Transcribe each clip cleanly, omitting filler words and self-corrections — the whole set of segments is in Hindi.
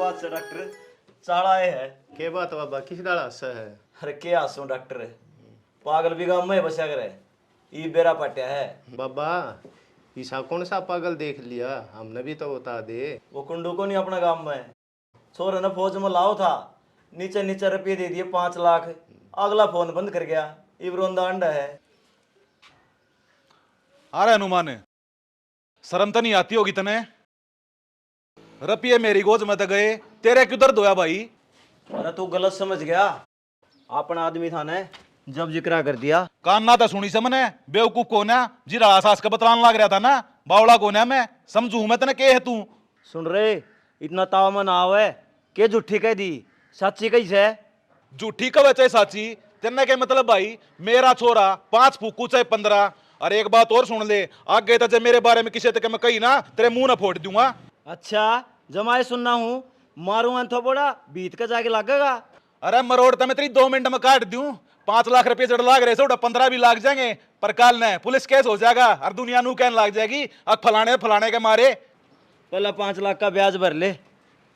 बात से डॉक्टर चाड़ा है। के बात बाबा किस डाला सा है? अरे क्या हंसू डॉक्टर, पागल भी गाँव में बसा करे, ई बेरा पट्या है। बाबा ईसा कौन सा पागल देख लिया, हमने भी तो बता दे। वो कुंडू को नहीं अपना गाँव में, छोरे ने फौज में लाओ था, नीचे नीचे रुपये दे दिए 5 लाख, अगला फोन बंद कर गया, इब्रोंदा अंडा है। अरे हनुमान, शर्म तो नहीं आती होगी तने? रुपये मेरी गोद में तो गए, तेरे किधर धोया भाई? अरे तू गलत समझ गया, अपना आदमी था ने जब जिक्रा कर दिया। कान ना तो सुनी समने, बेवकूफ कौन है? जिरा सास का बतलान लग रहा था ना, बावड़ा कौन है? मैं समझू मैं तने के है तू? सुन रे, इतना ताव में ना आवे, के झूठी कह दी, सच्ची कैसे? झूठी कब चाहे साची? तेने के मतलब भाई, मेरा छोरा 5 फूकू चाहे 15। और एक बात और सुन ले, आगे तो जब मेरे बारे में किसी तक मैं कही ना, तेरे मुंह ना फोड़ दूंगा। अच्छा जमाए सुनना हूँ, मारूंगा थोपड़ा बीत के जाके लगेगा। अरे मरोड़ तो मैं तेरी 2 मिनट में काट दूं। 5 लाख रुपए जड़ लाग रहे से 15 भी लाग जाएंगे, पर कल ने पुलिस केस हो जाएगा और दुनिया नू कहने लग जाएगी अब फलाने के मारे। पहले 5 लाख का ब्याज भर ले,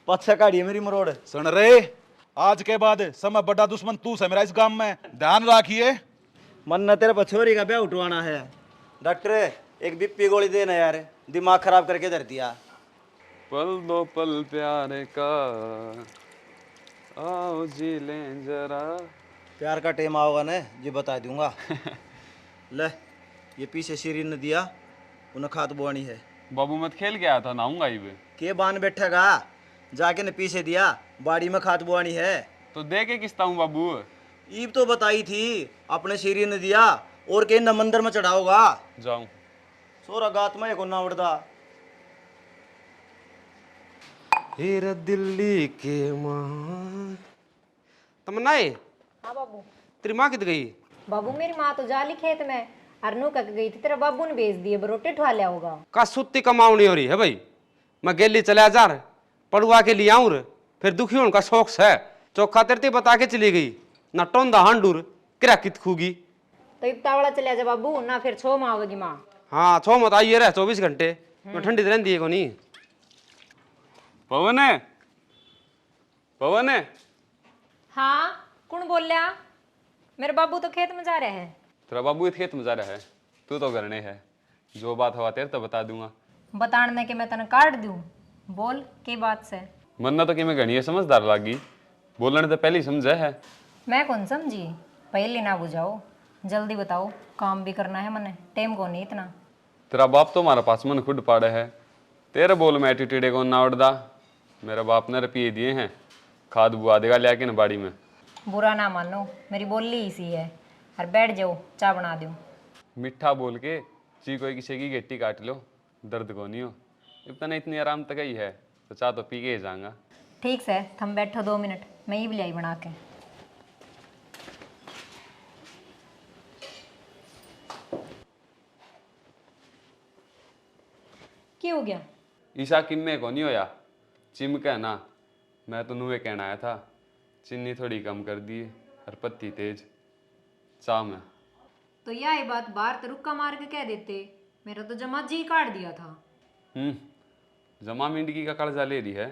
पच्चा काढ़ी मेरी मरोड़। सुन रे, आज के बाद समय बड़ा दुश्मन तू है मेरा इस गांव में, ध्यान रखिए। मन न तेरे पछोरी का ब्याह उठवाना है। डॉक्टर एक बीपी गोली देना यार, दिमाग खराब करके धर दिया। पल दो पल प्यार का आओ जी लें जरा। प्यार का टेम आओगा ना जी बता दूंगा। ले ये पीछे श्री ने दिया, उन्हें खाद बुआनी है। बाबू मत खेल के आया था, नाऊंगा ही वे। के बान बैठेगा, जाके ने पीछे दिया, बाड़ी में खाद बुआनी है। तो दे के किसता हूँ बाबू? ईब तो बताई थी, अपने श्री ने दिया और के न मंदिर में चढ़ाओगा। जाऊं सोरा गात में को ना उड़दा। हेरा दिल्ली के मां तमन्ना है। हाँ बाबू। तेरी माँ कित गई? बाबू मेरी माँ तो जाली खेत में अरनू कक गई थी, तेरा बाबू ने भेज दिए, रोटी ठवा लिया होगा। का सुत्ती कमावनी हो रही है भाई, मैं गेली चला जा रहा पड़ुआ के लिए आऊं रे, फिर दुखी होने का शौक है। चौखा तेरती बता के चली गई ना, टोंदा हांडूर किरा कित खूगी। तो इब्तावड़ा चले जा बाबू ना, फिर 6 माँ होगी माँ। हाँ 6 मत आइए रहे 24 घंटे, मैं ठंडी तो रहती है को नहीं। पवन है, पवन है। हाँ कौन बोल रहा? मेरे बाबू तो खेत में जा रहे हैं। तेरा बाबू खेत में जा रहा है, तू तो घर नहीं है। जो बात हवा तेरे तो बता दूंगा। बताने के मैं तने काट दूं, बोल के बात से। मन्ना तो कि मैं घनी समझदार लागी, बोलने तो पहले ही समझा है। मैं कौन समझी, पहले ना बुझाओ, जल्दी बताओ, काम भी करना है मने, टाइम को नहीं इतना। तेरा बाप तो हमारा पास मन खुद पाड़े है, तेरे बोल में एटीट्यूड को ना उड़दा। मेरे बाप ने रुपये दिए हैं, खाद बुआ देगा लिया के न बाड़ी में। बुरा ना मानो, मेरी बोली इसी है। और बैठ जाओ, चाय बना दूं। मीठा बोल के ची कोई किसी की गेट्टी काट लो, दर्द को नहीं हो। इतना इतनी आराम तक ही है तो चाह तो पी के ही जाऊंगा। ठीक से थम बैठो 2 मिनट, मैं ही बिलाई बना के। क्या हो गया? ईशा किन्ने को नहीं होया, चिमका है ना। मैं तो नुए कहना आया था, चीनी थोड़ी कम कर दी और पत्ती तेज चाह में। तो यह बात बाहर तो रुक्का मार के कह देते, मेरा तो जमा जी काट दिया था। जमा मिंडकी का कर्जा ले रही है,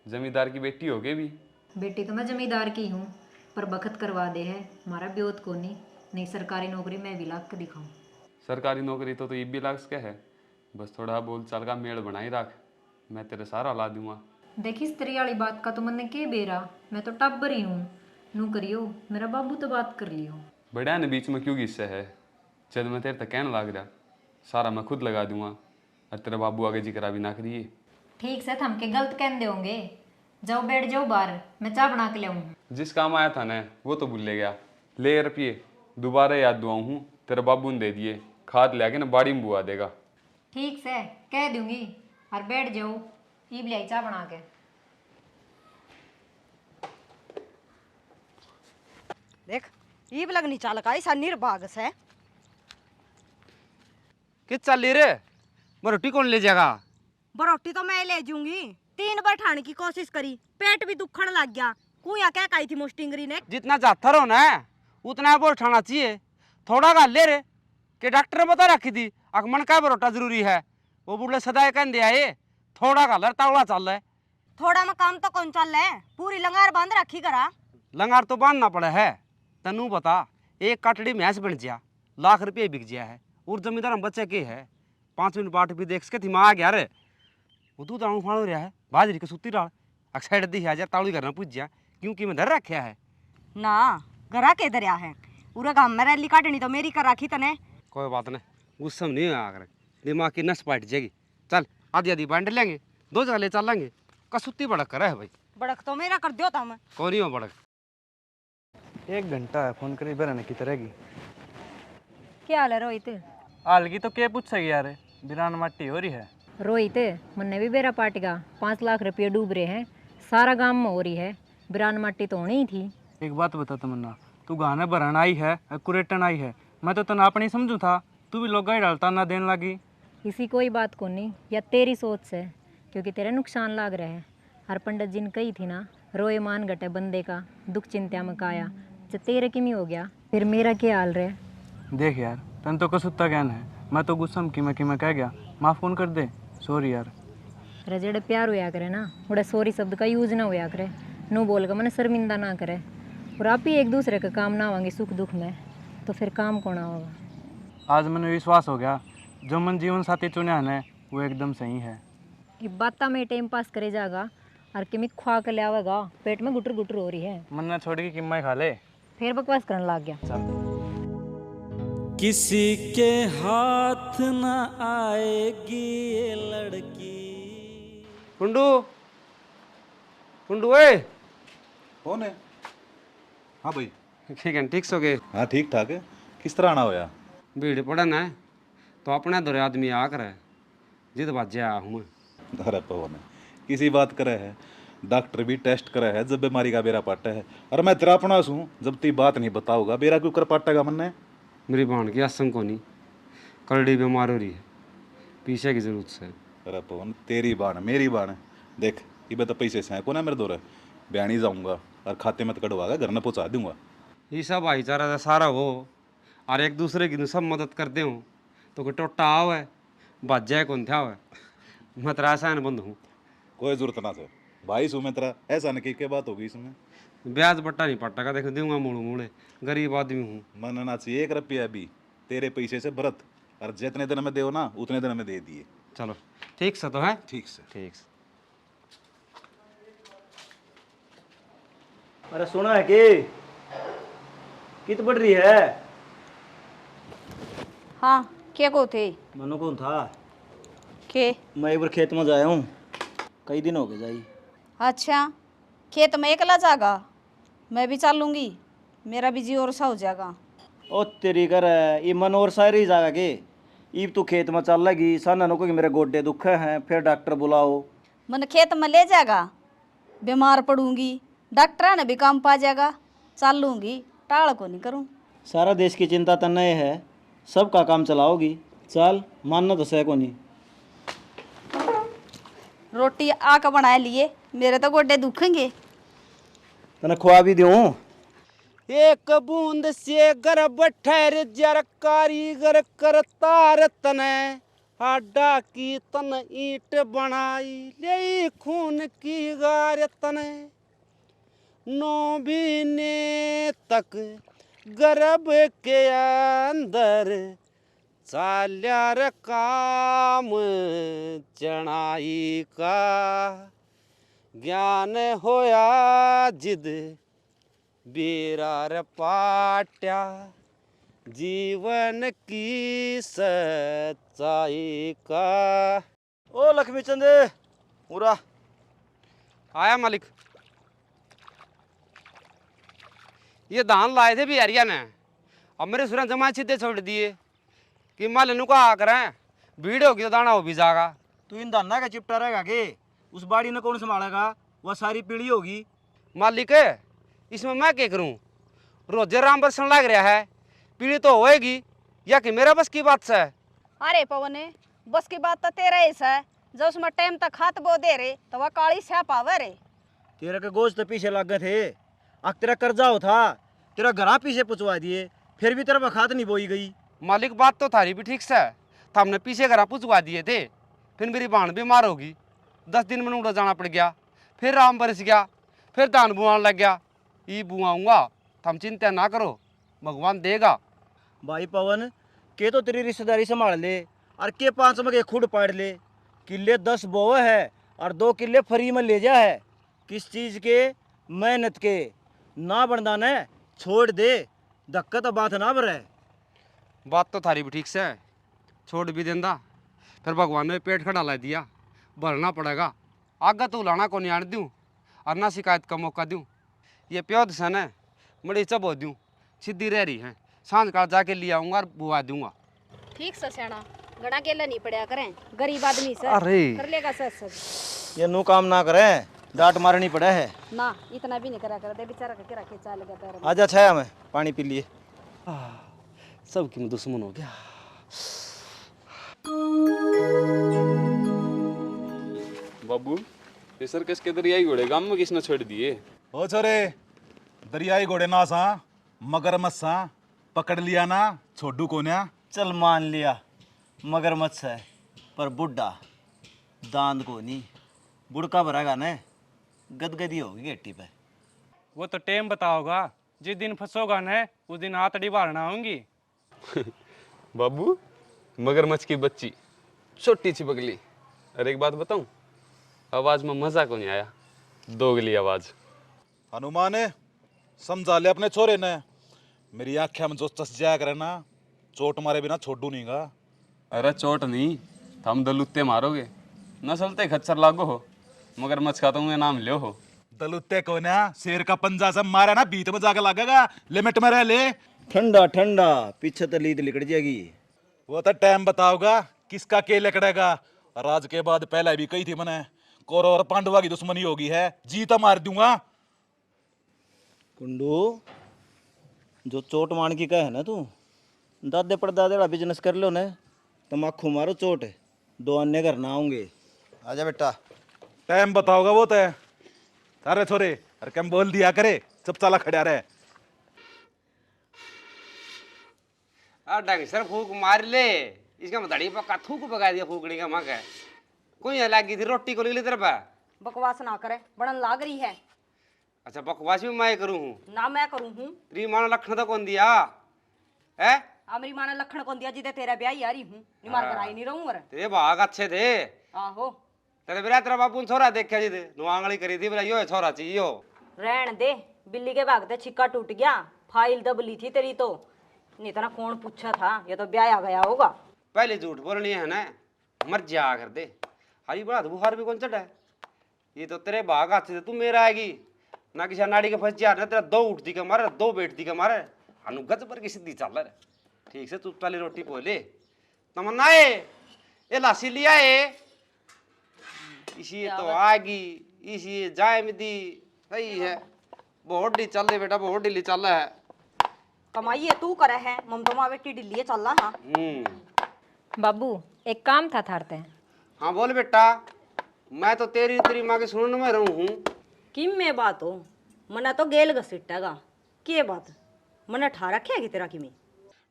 जमींदार की बेटी हो गई भी। बेटी तो मैं जमींदार की हूँ, पर बखत करवा दे है हमारा ब्योत को नहीं सरकारी नौकरी मैं भी लाग के दिखाऊं। सरकारी नौकरी तो ये भी लाख क्या है, बस थोड़ा बोल चाल का मेल बनाई रख, मैं तेरे सारा ला दूंगा। देखी स्त्री वाली बात का तो मैंने के बेरा, मैं तो टब्बर ही हूँ, नू करियो, मेरा बाबू तो बात कर लियो। बढ़िया ने बीच में क्यों गुस्सा है, जब मैं तेरे तक कहने लग रहा, सारा मैं खुद लगा दूंगा और तेरा बाबू आगे जिक्र भी ना करिए। ठीक से थम के गलत कहने होंगे, जाओ बैठ जाओ बाहर, मैं चाय बना के लाऊं। जिस काम आया था ना वो तो भूल ले गया, ले रुपये दोबारा याद दुआऊँ हूँ, तेरे बाबू ने दे दिए, खाद ले आके ना बाड़ी में बुआ देगा। ठीक से कह दूंगी, और बैठ जाओ, ईब लाई चाय बना के। देख ईब लगनी चाल का ऐसा निर्भाग से कित चल ली रे? रोटी कौन ले जाएगा? बरोटी तो मैं ले जूंगी। 3 बार ठाने की कोशिश करी, पेट भी दुखण लग गया। कुया क्या कही थी मुस्टिंगरी ने, जितना जाता रहो ना उतना बोल उठाना चाहिए। थोड़ा गा ले रे कि डॉक्टर ने बता रखी थी आगमन का बरोटा जरूरी है, वो बुढ़े सदा कह दिया ये थोड़ा गा लड़ता चल रहा है। थोड़ा में काम तो कौन चल है, पूरी लंगार बांध रखी करा। लंगार तो बांधना पड़ा है। तनु बता, एक काटड़ी मैच बन जा, लाख रुपये बिक गया है, और जमींदार हम बच्चे के है। 5 मिनट बाट भी देख के दिमाग आ गया रे। वो दूध आऊँ फाड़ रहा है, बाजरी की सुती डाल अक्साइड दी है जा, तालू करना पूछ जा, क्योंकि मैं धर रखा है ना। घरा के दरिया है, पूरा गांव में रैली काटनी तो मेरी कर रखी तने। कोई बात नहीं, गुस्सा में नहीं आकर दिमाग की नस पाट जाएगी। चल आधी आधी बांट लेंगे, 2 जगह ले चल लेंगे। कसुत्ती बड़क करा है भाई। बड़क तो मेरा कर दियो तुम। कौन ही हो बड़क? 1 घंटा है फोन करी बरने की तरह की। क्या हाल है रोहित? हाल की तो क्या पूछ सके यार, बिरान मट्टी हो रही है। रोहित, मन्ने भी बेरा पाटेगा, 5 लाख रुपये डूब रहे हैं, सारा गांव में हो रही है, बिरान माटी तो होनी ही थी। एक बात बता तमन्ना, तू गाने भरन आई है, कुरेटन आई है, मैं तो तना अपनी समझू था, तू भी लोग डालता ना देने लगी। इसी कोई बात को नहीं, या तेरी सोच से, क्योंकि तेरे नुकसान लाग रहे हैं। हर पंडित जी ने कही थी ना, रोए मान घटे बंदे का, दुख चिंता में काया। जब तेरे किमी हो गया, फिर मेरा क्या हाल रहे? देख यार, तन तो कसुत्ता ज्ञान है, मैं तो गुस्सा में कि मैं कह गया, माफ फोन कर दे, सॉरी यार। रजड़े प्यार होया करे ना, बड़ा सॉरी शब्द का यूज ना होया करे, नो बोल कर मैंने शर्मिंदा ना करे। और आप ही एक दूसरे का काम ना आवांगे सुख दुख में, तो फिर काम कौन होगा? आज मैंने विश्वास हो गया, जो मन जीवन साथी चुना है वो एकदम सही है। कि बाता में टाइम पास करे जाएगा और किमिक खुआ कर ले आवेगा, पेट में गुटर गुटर हो रही है, मन्ना छोड़ के किम्मा खा ले। फिर बकवास करने लग गया। किसी के हाथ न आएगी ये लड़की। कुंडू, कुंडू ए। कौन है? हाँ भाई। ठीक है, ठीक सो गए? हाँ ठीक ठाक है। किस तरह आना होया? भीड़ पड़न है तो अपने दौरे आदमी आ कर जिद बाजे आया हूँ मैं। अरे पवन है, किसी बात करे है, डॉक्टर भी टेस्ट करे है जब बीमारी का बेरा पाटा है। और मैं तेरा अपना हूँ, जब ती बात नहीं बताऊंगा बेरा क्यों कर पाटेगा मन ने। मेरी बहन की आसंग को नहीं, करड़ी बीमार हो रही है, पीछे की जरूरत से। अरे पवन, तेरी बाण मेरी बाण, देख ये तो पैसे से को ना मेरे दौरे बयानी जाऊंगा और खाते में कटवा घर में पहुँचा दूंगा। ये सब भाईचारा सारा हो और एक दूसरे की सब मदद करते हो तो कोई टोटा आओ है बात जाए कौन था है। मैं तेरा आसान बंद हूँ, कोई जरूरत ना से भाई सू मैं तेरा, ऐसा न की बात होगी इसमें। ब्याज बट्टा नहीं पट्टा का देख दूंगा मूड़ मूड़े, गरीब आदमी हूँ। मन ना चाहिए 1 रुपया भी, तेरे पैसे से भरत, और जितने दिन में दे ना उतने दिन में दे दिए। चलो ठीक से तो है। ठीक से। ठीक से। अरे सुना है कि कित बढ़ रही है? हाँ, क्या को थे? मनो कौन था के? मैं एक बार खेत में जाया हूँ, कई दिन हो गए जाई। अच्छा, खेत में एकला जागा, मैं भी चलूंगी, मेरा भी जी और सा हो जाएगा। ओ तेरी कर ये मन और सारी जागा के ईब तू खेत में चल लगी सन को कि मेरे गोडे दुखे हैं, फिर डॉक्टर बुलाओ। मन खेत में ले जाएगा, बीमार पड़ूंगी, डॉक्टर ने भी काम पा जाएगा, चलूंगी, टाल को नहीं करूँ। सारा देश की चिंता तन्ने है, सबका काम चलाओगी, चल मानना तो सह को नहीं। रोटी आका बना लिए, मेरे तो गोडे दुखेंगे। तने खुआ भी दूँ। एक बूंद से गर्भ ठहर जर कारीगर करता रतन, आडा की तन ईंट बनाई ले खून की गार तन, 9 महीने तक गर्भ के अंदर चाल्यार काम चढ़ाई का, ज्ञान होया जिद बेरार पाट्या, जीवन की सच्चाई का। ओ लक्ष्मी चंद पूरा आया मालिक। ये धान लाए थे भी हरिया ने, अब मेरे सुरन जमा सीधे छोड़ दिए कि माल नु का करें, भीड़ होगी तो दाना हो भी जाएगा। तू इन धाना का चिपटा रहेगा के? उस बाड़ी ने कौन संभालेगा? वह सारी पीढ़ी होगी। मालिक इसमें मैं क्या करूं, रोजे राम बरसन लग रहा है, पीढ़ी तो होएगी या कि मेरा बस की बात से? अरे पवन, बस की बात तो तेरा ऐसा है, जब उसमें टाइम तक हाथ बो दे रहे तो वह काली स्याप आवे रे। तेरे के गोश्त पीछे लग गए थे, अब तेरा कर्जा हो था, तेरा घरा पीछे पुचवा दिए, फिर भी तेरा खाद नहीं बोई गई। मालिक बात तो थारी भी ठीक से, था हमने पीछे घरा पुचवा दिए थे, फिर मेरी बहन बीमार होगी, 10 दिन में उड़ा जाना पड़ गया, फिर राम बरस गया, फिर धान बुआन लग गया। ई बुआऊंगा, तुम चिंता ना करो, भगवान देगा। भाई पवन के तो तेरी रिश्तेदारी संभाल ले और के 5 मगे खुद पाड़ ले। किले 10 बोए है और 2 किले फ्री में ले जा है। किस चीज के? मेहनत के। ना बनदा ने छोड़ दे, धक्का तो बात ना भरे। बात तो थारी भी ठीक से है, छोड़ भी देंदा, फिर भगवान ने पेट खड़ा ला दिया, भरना पड़ेगा। आगे तो लाना को नहीं आने दूँ और ना शिकायत का मौका दूँ। ये प्योद सन है, बड़ी चबो दूँ, सीधी रह रही है। सांझ काल जाके ले आऊँगा और बुआ दूंगा। ठीक से सेना गड़ा केला नहीं पड़ा करें, गरीब आदमी से अरे। कर लेगा सच। ये नु काम ना करे, डांट मारनी पड़े है। ना इतना भी नहीं करा कर दे, बेचारा का खींचा लगा पैर में। आजा छाया में पानी पी लिए। सबकी मैं दुश्मन हो गया। बाबू ये सर्कस के दरियाई घोड़े गांव में किसने छोड़ दिए? ओ छोरे, दरियाई घोड़े ना सा मगरमच्छ सा पकड़ लिया ना छोडू को ना। चल मान लिया मगरमच्छ है, पर बुढ़ा दांत को नहीं। बुढ़का भरागा ने गदगदी होगी गेटी पे। वो तो टेम बताओगा, जिस दिन फंसोगा न उस दिन हाथड़ी बारना होंगी। बाबू मगरमच्छ की बच्ची छोटी सी बगली। अरे एक बात बताऊं, आवाज में मजा को नहीं आया, दोगली आवाज। हनुमान है समझा ले अपने छोरे ने, मेरी आँखें में जो चस जाया करे ना, चोट मारे बिना छोड़ू नहीं गा। अरे चोट नहीं, हम दलुत्ते मारोगे, नसलते खच्चर लागो हो, मगरमच्छ का तो मैं नाम लियो हो। दलुत्ते को ना शेर का पंजा से मारा ना बीत में जाके लगेगा, लिमिट में रह ले। ठंडा ठंडा पीछे तो लीद लिकड़ जाएगी। वो तो टाइम बताओगा किसका के लकड़ेगा। राज के बाद पहले भी कही थी मैंने, कौरव और पांडवा की दुश्मनी होगी है, जीता मार दूंगा। कुंडू जो चोट मान की कहे ना तू, दादे परदादे वाला बिजनेस कर लो ने, तमाकू मारो चोट, 2 अन्य घर ना आऊंगे। आजा बेटा। टाइम बताओगा वो तो। अरे छोरे, अरे क्या बोल दिया करे, चुप चाला खड़ा रहे। ढंग सर फूक मार ले, इसका मधड़ी पक्का थूक पका दिया फूकड़ी का मग है। कोई लगी थी रोटी को ले तेरे पे। बकवास ना करे, बनन लाग रही है। अच्छा बकवास भी मैं करूँ हूँ ना मैं करूँ हूँ। तेरी मानो लखन तो कौन दिया है? मेरी माँ ने लखन कौन दिया जिदे तेरा ब्याह यारी हूँ, निमार कर आई नहीं रहूँ। तेरे भाग अच्छे थे। आहो तेरे बिना तेरा बापू ने छोरा देखा जी थे, नुआंगली करी थी, बोला यो छोरा चाहिए यो। रहन दे, बिल्ली के भागते छिक्का टूट गया, फाइल दबली थी तेरी तो, नहीं तो ना कौन पूछा था, ये तो ब्याह आ गया होगा। पहले झूठ बोलनी है ना, मर जा कर दे। हरी बड़ा बुखार भी कौन चढ़ा है, ये तो तेरे भाग अच्छे थे, तू मेरा आएगी ना किसी नाड़ी के फंस जा रहा, तेरा 2 उठती के मारे 2 बैठती के मारे, अनुगत पर की सीधी चल रहा। ठीक से तू पहले रोटी पोले तमन्ना है, ये लासी लिया है, इसी तो आएगी, इसी जाए मिदी सही है। बहुत ढीली चल रही बेटा, बहुत ढीली चल रहा है। कमाई है तू करे है, ममता बेटी ढिल्ली चल रहा। बाबू एक काम था थारते। हाँ बोल बेटा, मैं तो तेरी माँ के सुनने में रहूं हूँ। किम में बात हो, मना तो गेल घसीटेगा, के बात मना ठा रखेगी तेरा किमी।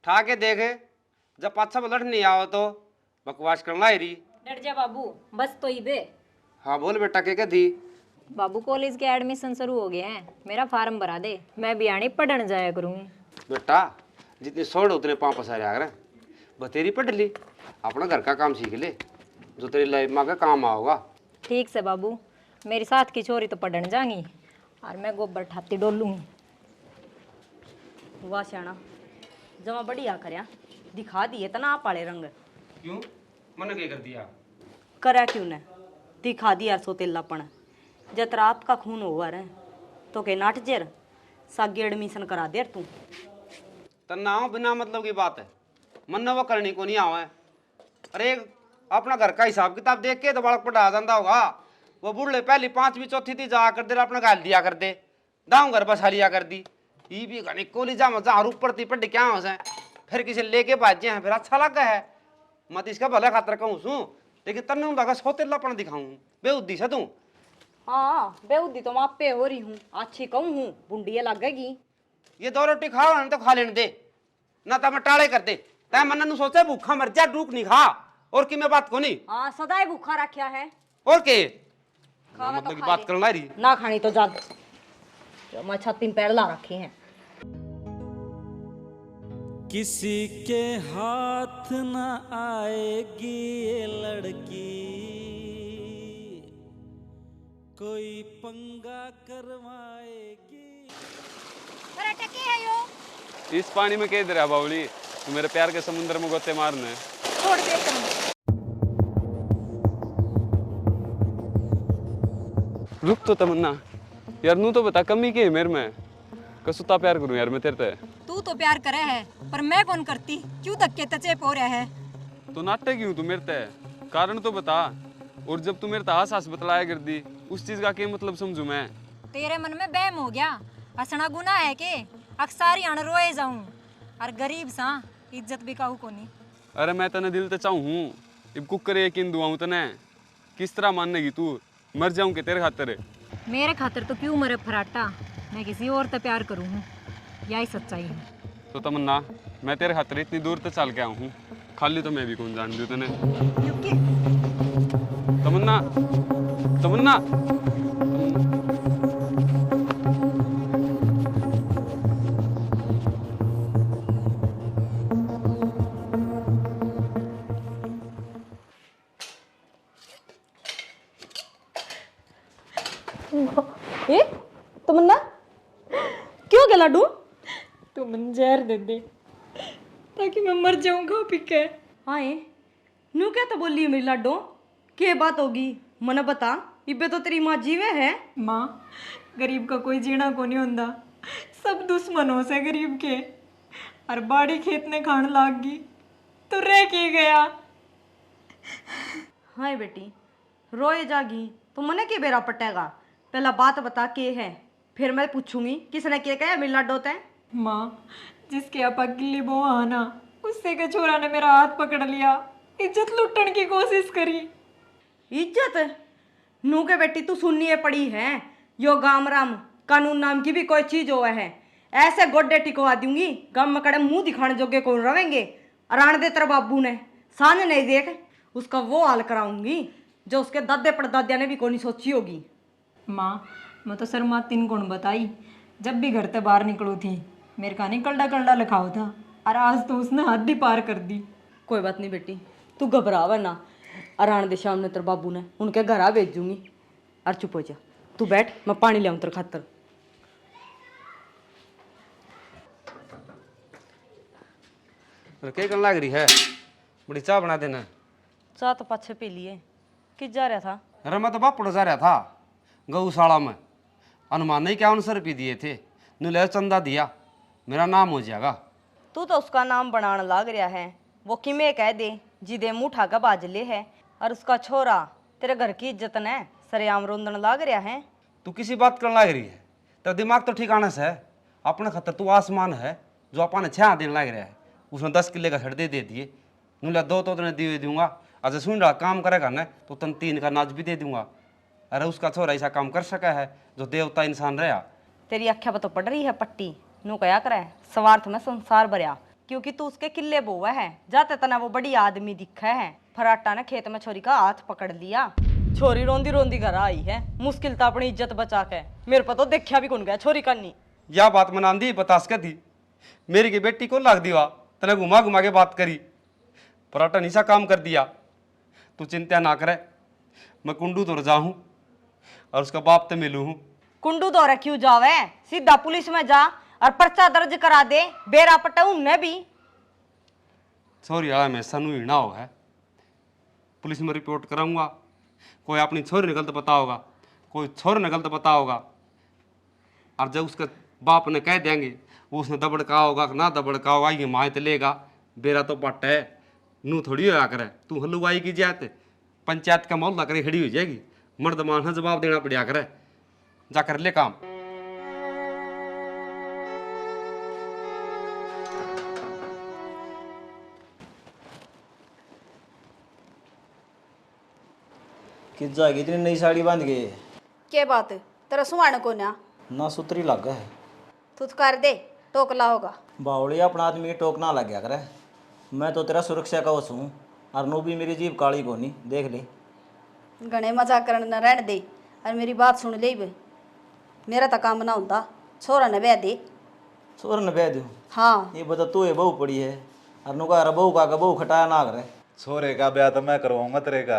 ठा के देखे, जब पाछा में लड़ नहीं आओ तो बकवास करना ही रही। डर जा बाबू, बस तो ही बे। हाँ बोल बेटा, क्या थी? बाबू कॉलेज के एडमिशन शुरू हो गए हैं, मेरा फार्म भरा दे, मैं भी आने पढ़ने जाया करूँगी। बेटा जितने सोड़ उतने 5 पसारे आ रहे, बतेरी पढ़ ली, अपना घर का काम सीख ले, जो तेरी लाइफ में का काम आओगा। ठीक से बाबू, मेरी साथ की छोरी तो पढ़ने जाएंगी और मैं गोबर ठाती डोलूंगी। वाह श्याणा, जमा बढ़िया करया, दिखा दिए तना आप पाले रंग। क्यों मैंने क्या कर दिया? करा क्यों ने, दिखा दिया सोतेलापन। जब रात का खून हुआ रे तो के नाट जेर सागी एडमिशन करा दे तू। तना बिना मतलब की बात है, मन वो करनी को नहीं आवा है। अरे अपना घर का हिसाब किताब देख के तो बालक पढ़ा जाता होगा। वो बुढ़े पहली 5वीं चौथी थी जा कर दे, अपना गाल दिया कर दे, दाऊं घर बसा लिया कर दी। ये भी घनी कोली जा मजा ऊपर पड़ती पढ़ी क्या हो जाए, फिर किसी लेके बाजे हैं, फिर अच्छा लगा है। मत इसका भला खातर कहूँ सू, लेकिन तन्ने उनका सोतेलापन दिखाऊं बेउद्दी से तू। हाँ बेउद्दी तो मैं पे हो रही हूँ, अच्छी कहूँ हूँ, बुंडिया लगेगी। ये 2 रोटी खाओ ना तो खा लेने दे, ना तो मैं टाले कर दे। तै मन नु सोचे भूखा मर जा, डूक नहीं खा, और की मैं बात को नहीं। हाँ सदाई भूखा रखा है। और के मतलब की बात करना रही ना खानी तो जा, जो मैं छाती में पैर ला रखे हैं। किसी के हाथ न आएगी ये लड़की, कोई पंगा करवाएगी। इस पानी में कैद रहा बावली, तू मेरे प्यार के समुद्र में गोते मारने। छोड़ दे तुम। रुक तो तमन्ना यार, नू तो बता कमी के है मेरे में, कसुता प्यार करूं यार मैं तेरे ते। तू तो प्यार करे है पर मैं कौन करती, क्यों धक्के तचे पो रहा है। तो नाटे क्यों तू मेरे ते, कारण तो बता। और जब तू मेरे ते आस बतलाया कर दी, उस चीज का क्या मतलब समझू मैं। तेरे मन में बहम हो गया, हंसना गुनाह है के अक्सारी अण रोए जाऊं, और गरीब सा इज्जत भी कहू कोनी। अरे मैं तने दिल ते चाहूं हूं, इब कुकर यकीन दुआऊं तने, किस तरह मानेगी तू, मर जाऊं के तेरे खातिर। मेरे खातिर तो क्यों मरे फराटा, मैं किसी और से प्यार करूं हूं, यही सच्चाई है। तो तमन्ना मैं तेरे खातिर इतनी दूर तक चल के आऊं हूं, खाली तो मैं भी कौन जान दूं तने। तमन्ना तमन्ना ए तमन्ना क्यों गया लाडू? तू मन जहर दे दे ताकि मैं मर जाऊं खा पी के। हाँ नू क्या तो बोली है मेरी लाडो, क्या बात होगी मना बता। इबे तो तेरी माँ जीवे है। माँ गरीब का कोई जीना को नहीं होता, सब दुश्मनों से गरीब के, और बाड़ी खेत ने खान लाग गई तो रह के गया। हाँ बेटी रोए जागी तो मने के बेरा पटेगा, पहला बात बता के है, फिर मैं पूछूंगी किसने क्या कहा मेरी लाडो ते। माँ जिसके आपा गिल्ली बोआ आना, उससे के छोरा ने मेरा हाथ पकड़ लिया, इज्जत लुटने की कोशिश करी। इज्जत नू के बेटी तू सुननी है पड़ी है, यो गाम राम कानून नाम की भी कोई चीज हुआ है, ऐसे गोड्डे टिकवा दूंगी गम मकड़े मुंह दिखाने जोगे कौन रहेंगे। अरान दे तेरे बाबू ने सांझ नहीं देख उसका वो हाल कराऊंगी जो उसके दादे परदादिया ने भी कोई सोची होगी। माँ मैं तो शर्मा तीन गुण बताई, जब भी घर से बाहर निकलू थी मेरे का नहीं कलडा कलडा लिखाओ था, और आज तो उसने हद ही पार कर दी। कोई बात नहीं बेटी तू घबरावा ना, अरान दे शाम ने तेरे बाबू ने उनके घर आ भेजूंगी। और चुप हो जा तू बैठ, मैं पानी ले आऊं तेरे खातर। क्या करने लग रही है, बड़ी चाय बना देना। चाह तो पाछे पी लिए, किस जा रहा था? अरे मैं तो बापड़ जा रहा था गौशाला में, अनुमान नहीं क्या 9 रुपये दिए थे, नुले चंदा दिया, मेरा नाम हो जाएगा। तू तो उसका नाम बनाने लग रहा है, वो किमें कह दे जिदे मुँह ठाका बाजले है, और उसका छोरा तेरे घर की इज्जत ने सरेआम रोंदन लग रहा है। तू किसी बात करने लग रही है, तेरा दिमाग तो ठिकाने से है। अपने खतर तू आसमान है जो अपन 6 देने लग रहा है, उसने 10 किले का छड़दे दे दिए, नुला 2 तो तेने दिए दूंगा, अगर सुन रहा काम करेगा ना तो तन 3 का नाच भी दे दूंगा। अरे उसका छोरा ऐसा काम कर सका है जो देवता इंसान रहा। तेरी अख्या पर तो पड़ रही है पट्टी, नू कया करे स्वार्थ में संसार भरिया, क्योंकि तू उसके किले बोवा है, जाते तना वो बड़ी आदमी दिखा है। फराटा ने खेत में छोरी का हाथ पकड़ लिया, छोरी रोंदी रोंदी घर आई है, मुश्किल था अपनी इज्जत बचा के, मेरे पर तो देखा भी कौन गया छोरी करनी। यह बात मनान दी बता सके थी, मेरी की बेटी को लाग दीवा तने घुमा घुमा के बात करी, पराठा निशा काम कर दिया। तू चिंता ना करे, मैं कुंडू तो जाऊं और उसका बाप तो मिलू हूँ। कुंडू दौरे क्यों जावे, सीधा पुलिस में जा और पर्चा दर्ज करा दे, बेरा पटाऊ ने भी। छोरी आया मैं सनू ही ना हो है, पुलिस में रिपोर्ट कराऊंगा, कोई अपनी छोरी ने गलत बताओगा, कोई छोर ने गलत बताओगा, और जब उसके बाप ने कह देंगे वो उसने दबड़का होगा ना दबड़का होगा, ये मायत लेगा, बेरा तो पट है, नू थोड़ी होया करे। तू हलुवाई की जात पंचायत का मोहल्ला करे खड़ी हो जाएगी, मर्द मान जवाब देना पड़ा करे, जा कर ले काम। किस जाएगी इतनी नई साड़ी बांध के? के बात तेरा सुहान को ना सुतरी लग है, तू तो कर दे टोकला होगा। बावड़ी अपना आदमी टोकना लग गया करे, मैं तो तेरा सुरक्षा कवच हूँ, और नो भी मेरी जीभ काली कोनी, देख ले। घने मजाक करने न रहने दे, और मेरी बात सुन ले बे। मेरा तो काम ना होता, छोरा ने ब्याह दे। छोर ने ब्याह दूँ? हाँ ये बता तू ये बहू पड़ी है और नुका बहू का बहू खटाया ना करे। छोरे का ब्याह तो मैं करवाऊंगा तेरे का,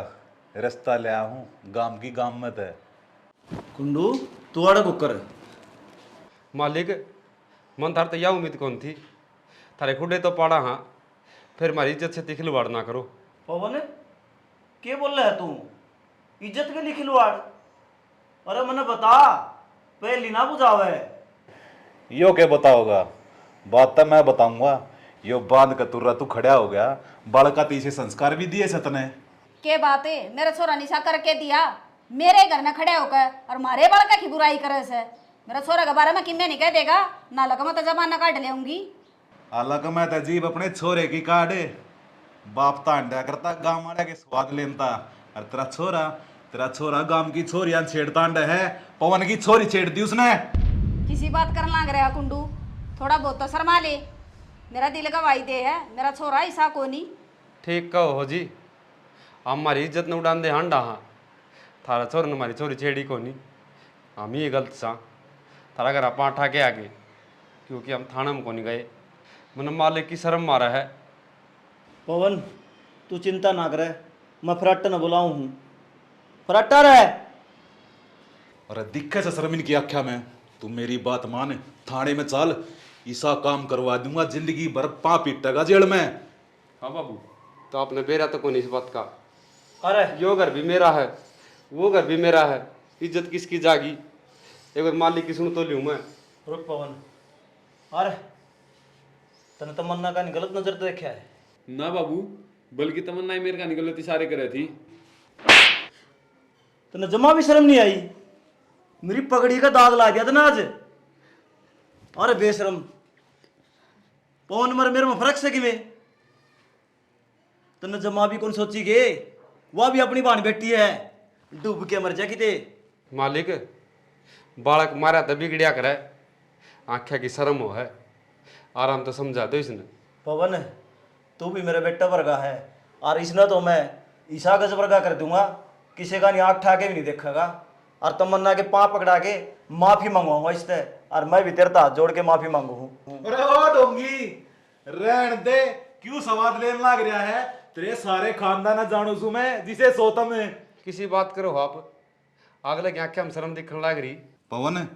रिश्ता ले आया हूँ, गांव की गांव मत है। कुंडू तू आड़ा कुकर। मालिक मन थार तो यह उम्मीद कौन थी, थारे खुडे तो पाड़ा हाँ, फिर हमारी इज्जत से खिलवाड़ ना करो। पवन क्या बोल रहा है तू? इज्जत के लिए खिलवाड़? अरे मैंने बता, पहली ना बुझावे। यो क्या बताओगा, बात तो मैं बताऊंगा। यो बांध का तुर्रा तू खड़ा हो गया, बालका तीसरे संस्कार भी दिए सतने। के बात है, मेरा छोरा निशा करके दिया मेरे घर में खड़े होकर और मारे बड़का की बुराई करे से। मेरा छोरा के बारे में किम्मे नहीं कह देगा ना, लगा मैं तो जमाना काट लेऊंगी। अलग मैं तजीब अपने छोरे की काटे, बाप तांडा करता गांव वाले के स्वाद लेता, और तेरा छोरा गांव की छोरियां छेड़तांड है, पवन की छोरी छेड़ दी उसने। किसी बात कर लाग रहा कुंडू, थोड़ा बहुत तो शर्मा ले। मेरा दिल का वायदे है, मेरा छोरा ऐसा को नहीं। ठीक कहो हो जी, हमारी इज्जत न उड़ान दे हांडा हाँ, थारा छोर ने हमारी छोरी छेड़ी को नहीं, हम ही गलत सा। थारा घर आप ठा के आगे, क्योंकि हम थाना में को नहीं गए, मन मालिक की शर्म मारा है। पवन तू चिंता ना करे, मैं फराटा न बुलाऊं हूँ। फराटा रहे। अरे दिक्कत से शर्मिन की आख्या में, तू मेरी बात मान, थाने में चल, ऐसा काम करवा दूंगा जिंदगी भर पाँ पीटेगा जेल में। हाँ बाबू, तो आपने बेरा तो को नहीं इस बात का। अरे यो घर भी मेरा है, वो घर भी मेरा है, इज्जत किसकी जागी? एक बार मालिक की सुन तो लूँ मैं। रुक पवन, अरे तने तमन्ना का गलत नजर तो देखा है ना बाबू, बल्कि तमन्ना ही मेरे का गलत इशारे करे थी। तने जमा भी शर्म नहीं आई? मेरी पगड़ी का दाग ला दिया था ना आज। अरे बेशरम पवन, मर मेरे में फर्क से कि में तने जमा भी कौन सोची गे, वह भी अपनी बान बेटी है, डूब के मर जा किते। मालिक बालक मारा तो बिगड़िया करे, आख्या की शर्म हो है, आराम तो समझा दो इसने। पवन तू भी मेरा बेटा वर्गा है, और इसने तो मैं ईसा गज वर्गा कर दूंगा, किसी का नहीं आँख ठा के भी नहीं देखेगा, और तमन्ना के पाँव पकड़ा के माफी मंगवाऊंगा इससे, और मैं भी तेरे हाथ जोड़ के माफी मांगू हूँ। अरे ओ डोंगी, रहन दे, क्यों सवाद लेने लग रहा है? तेरे सारे खानदान जानू सू मैं, जिसे सोता मैं। किसी बात करो आप, अगले की आख्या हम शर्म दिखने लग रही। पवन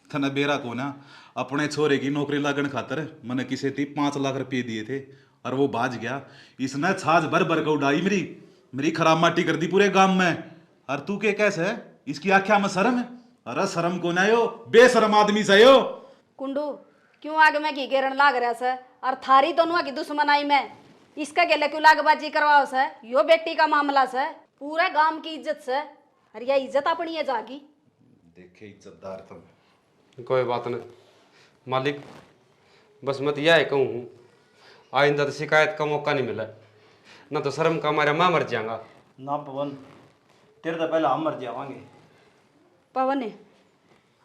थने बेरा को ना अपने छोरे की नौकरी लागण खातर मैंने किसी थी 5 लाख रुपये दिए थे, और वो बाज गया। इसने छाछ भर भर के उड़ाई मेरी खराब माटी कर दी पूरे गांव में। और तू के कैसे है? इसकी आख्या में शर्म है? अरे शर्म को ना यो, बेशरम आदमी से यो। कुंडू क्यों आगे में घी घेरन लाग रहा से, और थारी दोनों की दुश्मनाई में इसका गेले क्यों लागबाजी करवाओ से? यो बेटी का मामला से, पूरे गांव की इज्जत से, और यह इज्जत अपनी है जागी। देखे इज्जतदार तुम। कोई बात नहीं मालिक, बस मैं तो यह कहूँ, आइंदा तो शिकायत का मौका नहीं मिला, ना तो शर्म का मारा मैं मर जाऊंगा। ना पवन, तेरे तो पहले हम मर जावांगे। पवन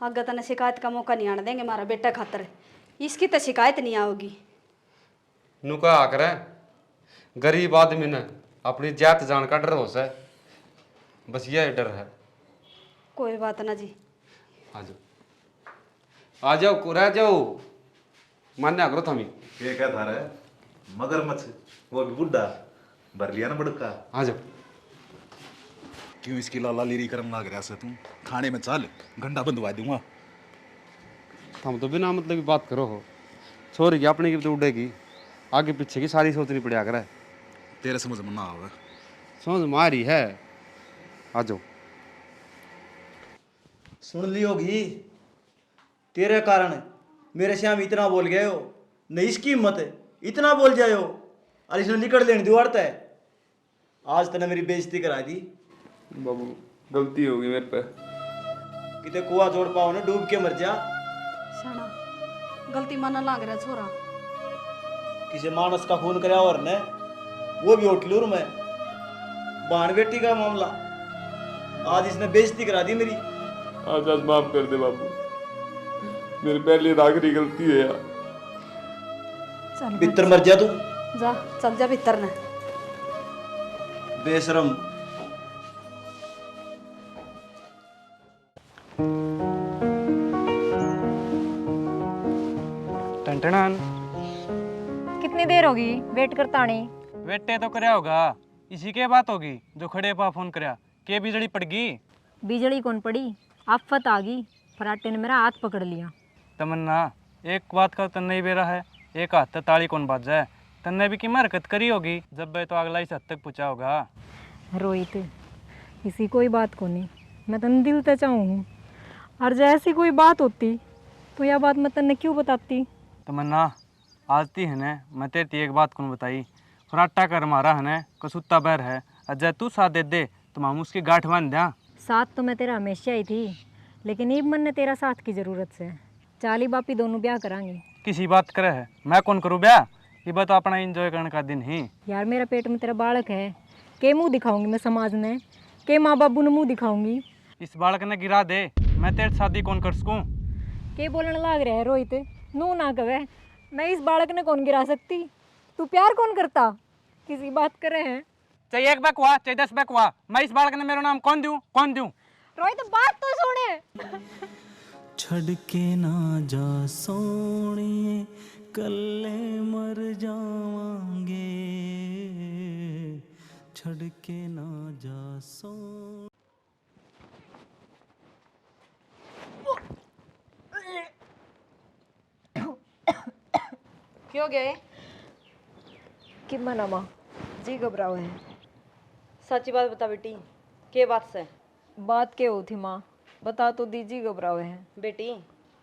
आगे तने शिकायत का मौका नहीं आने देंगे, हमारा बेटा खातर इसकी तो शिकायत नहीं आओगी। नुका आकर गरीब आदमी ने अपनी जात जान का डर हो से, बस यह डर है। कोई बात ना जी, आ जाओ आ जाओ, रह जाओ, मान्या करो थमी। ये क्या था रे? मगरमच्छ, वो भी बुढ़ा भर लिया ना बड़का। आ जाओ। क्यों इसकी लाला लीरी करम लाग रहा है? तू थाने में चल, घंटा बंधवा दूंगा। हम तो बिना मतलब की बात करो हो, छोरी की अपनी की तो उड़ेगी, आगे पीछे की सारी सोचनी पड़ा करे। तेरे समझ में ना आवे। समझ मारी है, आ जाओ। सुन ली होगी, तेरे कारण मेरे श्याम इतना बोल गए हो, नहीं इसकी हिम्मत है इतना बोल जाए हो, और इसने निकट लेने दिवाड़ता है। आज तने मेरी बेइज्जती करा दी। बाबू गलती होगी मेरे पे। किते कुआ जोड़ पाओ ना, डूब के मर जा। शाना गलती माना लाग रहा छोरा। किसी मानस का खून कराया और ने, वो भी होटलूर में, बाण बेटी का मामला, आज इसने बेइज्जती करा दी मेरी। आज माफ कर दे बाबू, मेरी पहली और आखिरी गलती है यार। चल भीतर मर जा तू, जा, चल जा भीतर ने। बेशरम। टन कितनी देर होगी वेट करता नहीं? वेटे तो करया होगा, इसी के बात होगी जो खड़े पा फोन करया के बिजली पड़ गई। बिजली कौन पड़ी, आफत आ गई। फराटे ने मेरा हाथ पकड़ लिया। तमन्ना एक बात का तन्ने ही बेरा है, एक हाथ ताली कौन बाज जाए। तन्ने भी की हरकत करी होगी जब वे तो अगला इस हद तक पूछा होगा। रोहित इसी कोई बात को नहीं, मैं तन दिल ते चाहूँ हूँ, और जैसी कोई बात होती तो यह बात मैं तन्ने क्यों बताती। तमन्ना आज ती है न मैं तेरी एक बात कौन बताई, फराटा कर मारा है न कसूता बैर है, अजय तू साथ दे दे तो हम उसकी गांठ बांध दिया। साथ तो मैं तेरा हमेशा ही थी, लेकिन इब मन ने तेरा साथ की ज़रूरत से। चाली बापी दोनों ब्याह करांगे। किसी बात करे है, मैं कौन करूँ ब्याह, ये बात अपना एंजॉय करने का दिन ही। यार मेरा पेट में तेरा बालक है, के मुंह दिखाऊंगी मैं समाज में, के माँ बाबू ने मुंह दिखाऊंगी। इस बालक ने गिरा दे मैं तेरी शादी कौन कर सकूँ। के बोलने लाग रहा है रोहित, नू ना कवे, मैं इस बालक ने कौन गिरा सकती। तू प्यार कौन करता, किसी बात करे हैं। चाहे एक बैक हुआ चाहे 10 बैक हुआ, मैं इस बालक ने मेरा नाम कौन दूं कौन दूं। रोहित बात तो सुने। छड़ के ना जा सोनिए कल्ले मर जावांगे, छड़ के ना जा सो। क्यों गए? कि मना माँ जी घबराओ है। सच्ची बात बता बेटी, के बात से? बात क्या हो थी माँ, बता तो दीजिए घबराओ है। बेटी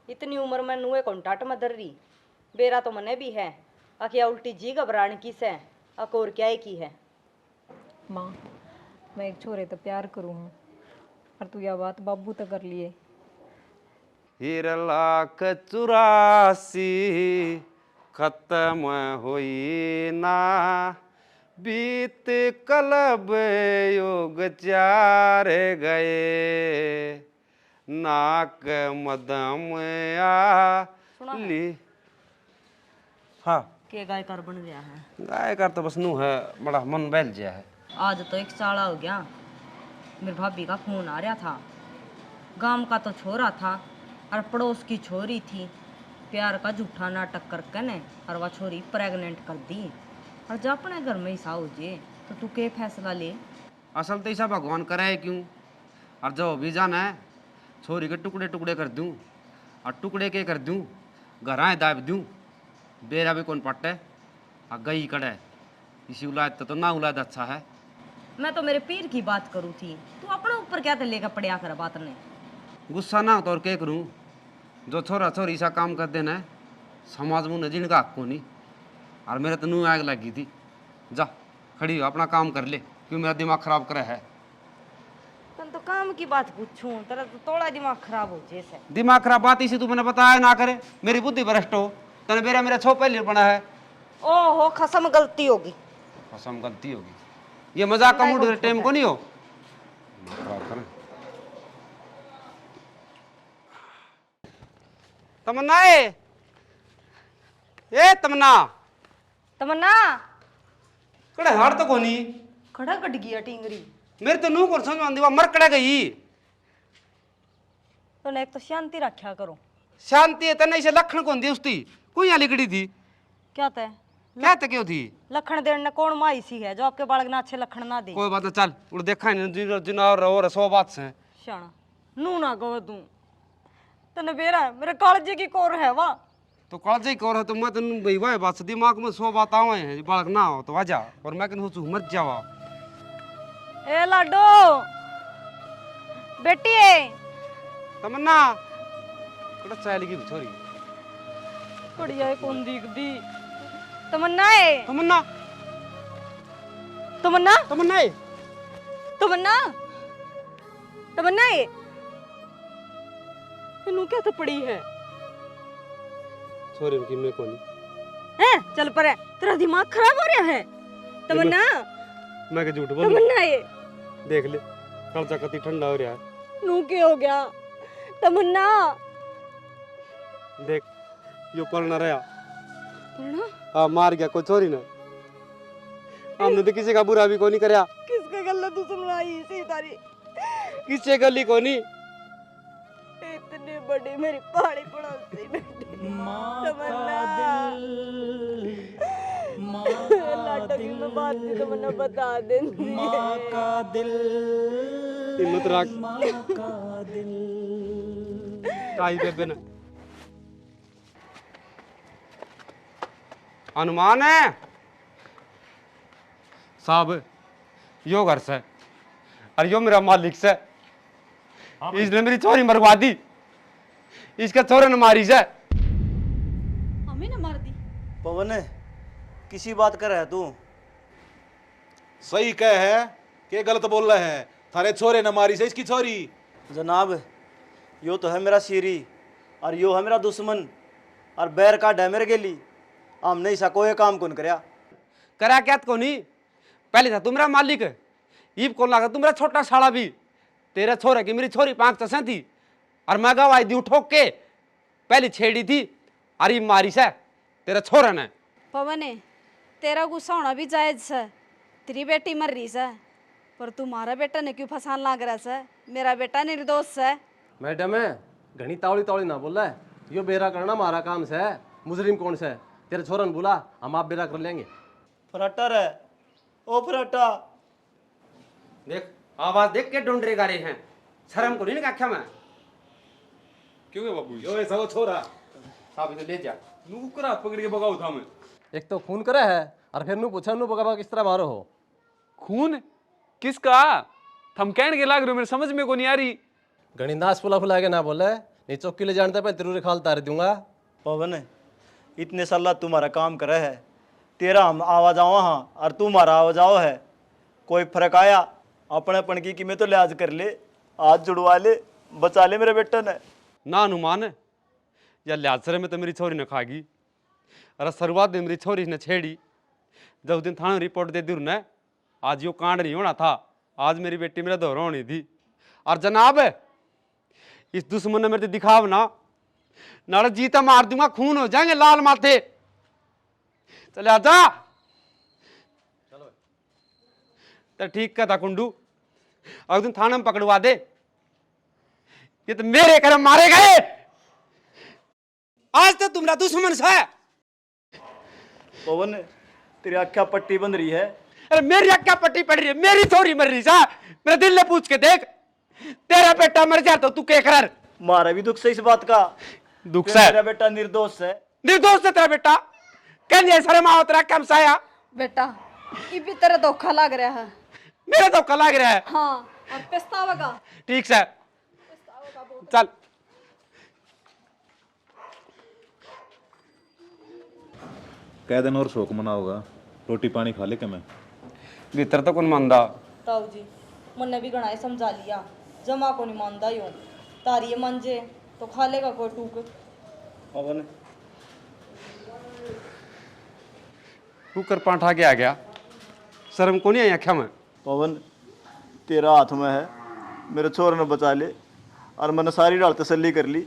इतनी उम्र में नुए कौन टाट मदर रही, बेरा तो मने भी है, अकिया उल्टी जी घबराने की से अकोर क्या ही की है। माँ मैं एक छोरे तो प्यार करूँ हूँ, और तू यह बात बाबू तो कर लिए। हीर लाख 84 खत्म हुई ना, बीत कलब योग 4 गए, नाक मदम आ ली। हाँ के गायकार बन गया है? गायकार तो बस नू है, बड़ा मन बहल गया है। आज तो 1 साल हो गया, मेरी भाभी का फोन आ रहा था, गांव का तो छोरा था और पड़ोस की छोरी थी, प्यार का झूठा नाटक करके ने और वह छोरी प्रेग्नेंट कर दी, और जब अपने घर में ही साहू जे तो तू के फैसला ले। असल तो ऐसा भगवान करे है क्यों, और जो भी जाना है छोरी के टुकड़े टुकड़े कर दूं, और टुकड़े के कर दूं घराएं दाब दूं, बेरा भी कौन पट्टे और गई कड़े, इसी औलाद तो ना औलाद अच्छा है। मैं तो मेरे पीर की बात करूँ थी, तू अपने ऊपर क्या लेकर पड़िया कर बात ने। गुस्सा ना हो तो और क्या करूं, जो छोरा छोरी सा काम कर देना है समाज में नजीन का हक को नहीं, और मेरे तो नू आग लगी थी। जा खड़ी हो अपना काम कर ले, क्यों मेरा दिमाग खराब करे है। तन तो काम की बात पूछूं, तेरा तो थोड़ा दिमाग खराब हो जैसे। दिमाग खराब बात इसी तू मैंने बताया ना करे, मेरी बुद्धि भ्रष्ट हो, तने मेरा छो पहले बना है। ओहो खसम गलती होगी। कसम गलती होगी, ये मजाक का मूड टाइम को नहीं हो। खराब करें तमन्ना ए तमन्ना तमन्ना कड़े हार तो कोनी खड़ा कट गया टिंगरी। मेरे तो नू को समझ आंदी, मर कड़ा गई। तो एक तो शांति रखा करो। शांति है तने इसे लखन कौन दी उसती, कोई यहाँ लिखड़ी थी क्या तय क्या तक क्यों थी। लखन देने कौन माई सी है जो आपके बालक ना अच्छे लखन ना दे। कोई बात ना, चल उड़ देखा नहीं जिनावर और 100 बात से शाना नू ना गो तू तने बेरा मेरे कालजे की कोर है वाह। तो कालजे की कोर है तो मैं तेन भाई वाह बात से दिमाग में 100 बात आवे हैं, बालक ना हो तो आजा, और मैं कहूँ सोचू मत जावा। ए लाडो बेटी है तमन्ना कड़ा चाय लगी छोरी बढ़िया है कौन दिख दी। तमन्ना है तमन्ना तमन्ना तमन्ना है तमन्ना तमन्ना है नू क्या तो पड़ी है छोरी की मैं कोनी हैं चल पर है तेरा दिमाग खराब हो रहा है। तमन्ना मैं के झूठ बोल तमन्ना है देख ले कलचा कति ठंडा हो रहा है। नू क्या हो गया तमन्ना देख यो पलना रहा पढ़ना हाँ मार गया कोई छोरी ना, हमने तो किसी का बुरा भी कोनी करया। किसके गल्ला तू सुनवाई सी तारी किससे गली कोनी बड़ी मेरी पहाड़ी पड़ोसी बेटी लाटो की मैं बात भी तमन्ना बता देंगी। माँ का दिल, हिम्मत रख। माँ का दिल। आई बेबे ना अनुमान है साहब, यो घर से और यो मेरा मालिक से, इसने मेरी चोरी मरवा दी, इसका चोर ने मारी से। हमें ना मार दी। पवन किसी बात कर रहा है तू? सही कह है के गलत बोल रहे हैं? थारे छोरे न मारी से इसकी छोरी। जनाब यो तो है मेरा सीरी और यो है मेरा दुश्मन और बैर का है मेरे गेली। हमने ऐसा कोई काम कौन करया। करा क्या को नहीं, पहले था तुम्हारा मालिक, ईब कौन लगा तुम्हारा छोटा साला भी। तेरे छोरे की मेरी छोरी 5 चसें थी और मैं गवाई दी ठोक के, पहले छेड़ी थी और ये मारी से तेरे छोरे ने। पवन तेरा गुस्सा होना भी जायज है, तेरी बेटी मर रही है, पर तुम्हारा बेटा ने क्यों फसान लाग रहा है? मेरा बेटा निर्दोष है। मैडम है घनी तावड़ी तावड़ी ना बोला है, यो बेरा करना हमारा काम से है। मुजरिम कौन से है? तेरे छोरन बोला, हम आप बेरा कर लेंगे। फराटर है ओ फराटा। देख आवाज देख के ढूंढ गा रहे हैं, शर्म को नहीं आख्या मैं। क्यों है बाबू? यो ऐसा वो छोरा साहब इसे ले जा। नू करा पकड़ के भगाओ था मैं। एक तो खून करे है और फिर नू पूछा नू बगा किस तरह मारो हो। खून किसका? थम कहने के लाग रहे हो, मेरे समझ में को नहीं आ रही। घनी नाश फुला फुला के ना बोले, नहीं चौकी ले जानता पे तेरू खाल तार दूंगा। पवन इतने साल तुम्हारा काम करे है, तेरा हम आवाज आओ हाँ और तुम्हारा आवाज आओ है। कोई फर्क आया अपने पणकी की में तो लिहाज कर ले, हाथ जुड़वा ले, बचा ले मेरे बेटे ने। ना अनुमान या लिहाज में तो मेरी छोरी ने खागी, अरे शुरुआत में मेरी छोरी ने छेड़ी, जब उस दिन थाने रिपोर्ट दे दी उन्हें, आज यो कांड नहीं होना था, आज मेरी बेटी मेरा दौरा होनी थी। और जनाब इस दुश्मन ने मेरे दिखाव ना नाले जीता मार दूंगा, खून हो जाएंगे लाल माथे। चले आजा। चलो तो ठीक कहता कुंडू, अगले दिन थाने में पकड़वा दे, ये तो मेरे कर्म मारे गए, आज तो तुम्हारा दुश्मन से। पवन तेरी आख्या पट्टी बन रही है। अरे मेरी आख्या पट्टी पड़ रही है, मेरी छोरी मर रही सा। मेरे दिल ने पूछ के देख, तेरा बेटा मर जाता तू के कर? मारा भी दुख से इस बात का। दुख कि से? मेरा बेटा निर्दोष है। निर्दोष है तेरा बेटा? कहने शर्म आओ तेरा कम साया। बेटा ये भी तेरा धोखा लग रहा है। मेरा धोखा लग रहा है? हाँ और पछतावा का। ठीक से चल। कह दिन और शौक मना होगा, रोटी पानी खा ले के मैं भीतर तो कौन मानदा। ताऊ जी मैंने भी घना समझा लिया, जमा को नहीं मानदा यूं, तारी मन जे तो खा लेगा कोई टूक। पवन कुकर पांठा के आ गया, शर्म को नहीं आई आख्या में। पवन तेरा हाथ में है, मेरे छोरे ने बचा ले और मैंने सारी रात तसल्ली कर ली,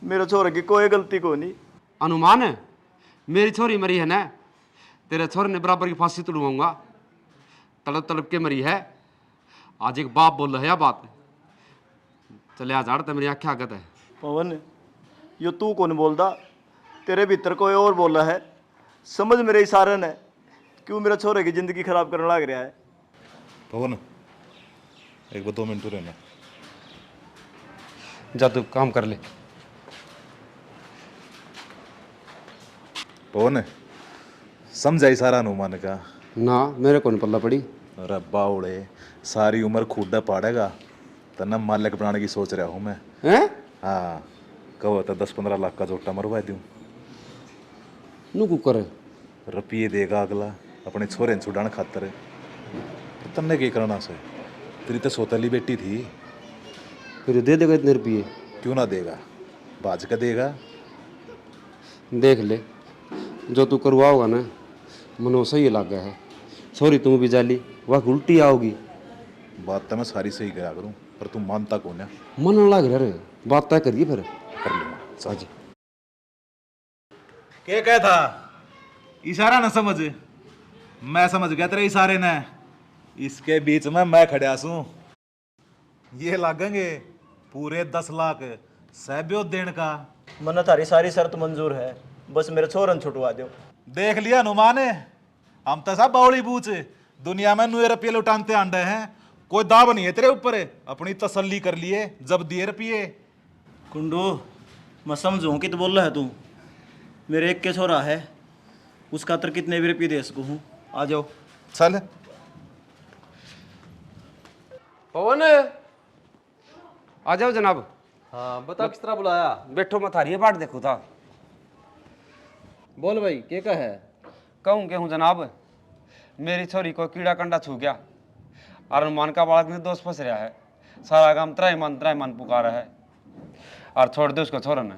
मेरे छोरे की कोई गलती को नहीं। अनुमान है मेरी छोरी मरी है ना, तेरे छोरे ने बराबर की फांसी तुड़वाऊंगा, तड़प तड़प के मरी है। आज एक बाप बोल रहा है बात, चले आज तो मेरी आख्या आगत है। पवन यो तू कौन बोलदा, तेरे भीतर कोई और बोल रहा है। समझ मेरे इशारे ने क्यों मेरे छोरे की जिंदगी खराब करने लग रहा है। पवन एक बार 2 मिनट रहना। जा तू काम कर ले। पवन समझा इशारा अनुमान का? ना मेरे को नहीं पल्ला पड़ी। अरे बावड़े सारी उम्र खूडा पाड़ेगा तना मालिक बनाने की सोच रहा हूँ मैं। हैं? हाँ कहो तो 10-15 लाख का जोटा मरवा दूँ। नू कुकर रुपये देगा अगला अपने छोरे छुड़ाने खातर। तो तन्ने क्या करना से? तेरी तो सोतली बेटी थी। फिर दे देगा इतने रुपये? क्यों ना देगा, बाज का देगा। देख ले जो तू करवाओगा ना मनो सही लग गया है। सॉरी तुम भी जाली वह उल्टी आओगी। बात तो मैं सारी सही करा करूँ पर तू मानता कौन है? मन लग रहा रे, बात तय करिए फिर। कर लूँगा साजी। क्या कह था? इशारा ना समझ, मैं समझ गया तेरे इशारे ने। इसके बीच में मैं खड़ा सूं, ये लागेंगे पूरे 10 लाख सहब्यो देन का। मन्ना थारी सारी शर्त मंजूर है, बस मेरे छोरन छुटवा दो। देख लिया हनुमान है, हम तो सब बावली बूच दुनिया में 9 रुपये लुटानते आंडे हैं, कोई दाव नहीं है तेरे ऊपर, अपनी तसल्ली कर लिए जब दिए रुपये। कुंडू मैं समझूँ कि तो बोल रहा है तू, मेरे एक के छोरा है, उसका तर कितने भी रुपये दे सकूँ हूँ। आ जाओ चल पवन आ जाओ जनाब। हाँ बता किस तरह बुलाया? बैठो मैं थारी बाट देखो था। बोल भाई क्या का है? कहूँ के हूँ जनाब, मेरी छोरी को कीड़ा कंडा छू गया और हनुमान का बालक निर्दोष फंस रहा है। सारा गांव त्राईमान पुकारा है और छोड़ दे उसको छोरन।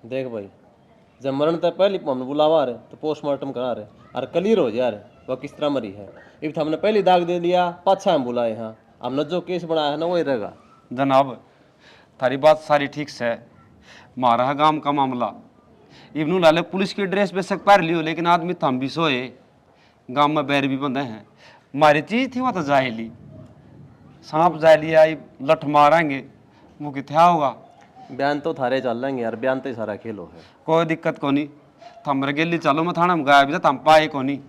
देख भाई, जब मरण तक पहले हमने बुलावा रहे तो पोस्टमार्टम करा रहे और क्लियर हो जा रहे वह किस तरह मरी है। इब तो हमने पहले दाग दे दिया, पाछा हम बुलाए। हाँ हमने जो केस बनाया है ना वही रहेगा। जनाब थारी बात सारी ठीक से, मारा है गांव का मामला। इब्नू लाले पुलिस की ड्रेस बेशक पहन लियो, लेकिन आदमी थम भी सोए, गांव में बैर भी बंधे हैं। मारी चीज थी वह तो जाहिली, सांप जाहिली आई लठ मारेंगे वो कितना होगा। बयान तो थारे चल लेंगे यार, बयान तो ही सारा खेलो है। कोई दिक्कत को नहीं, थम गेली चलो मैं थाना में गया भी थम पाए को नहीं।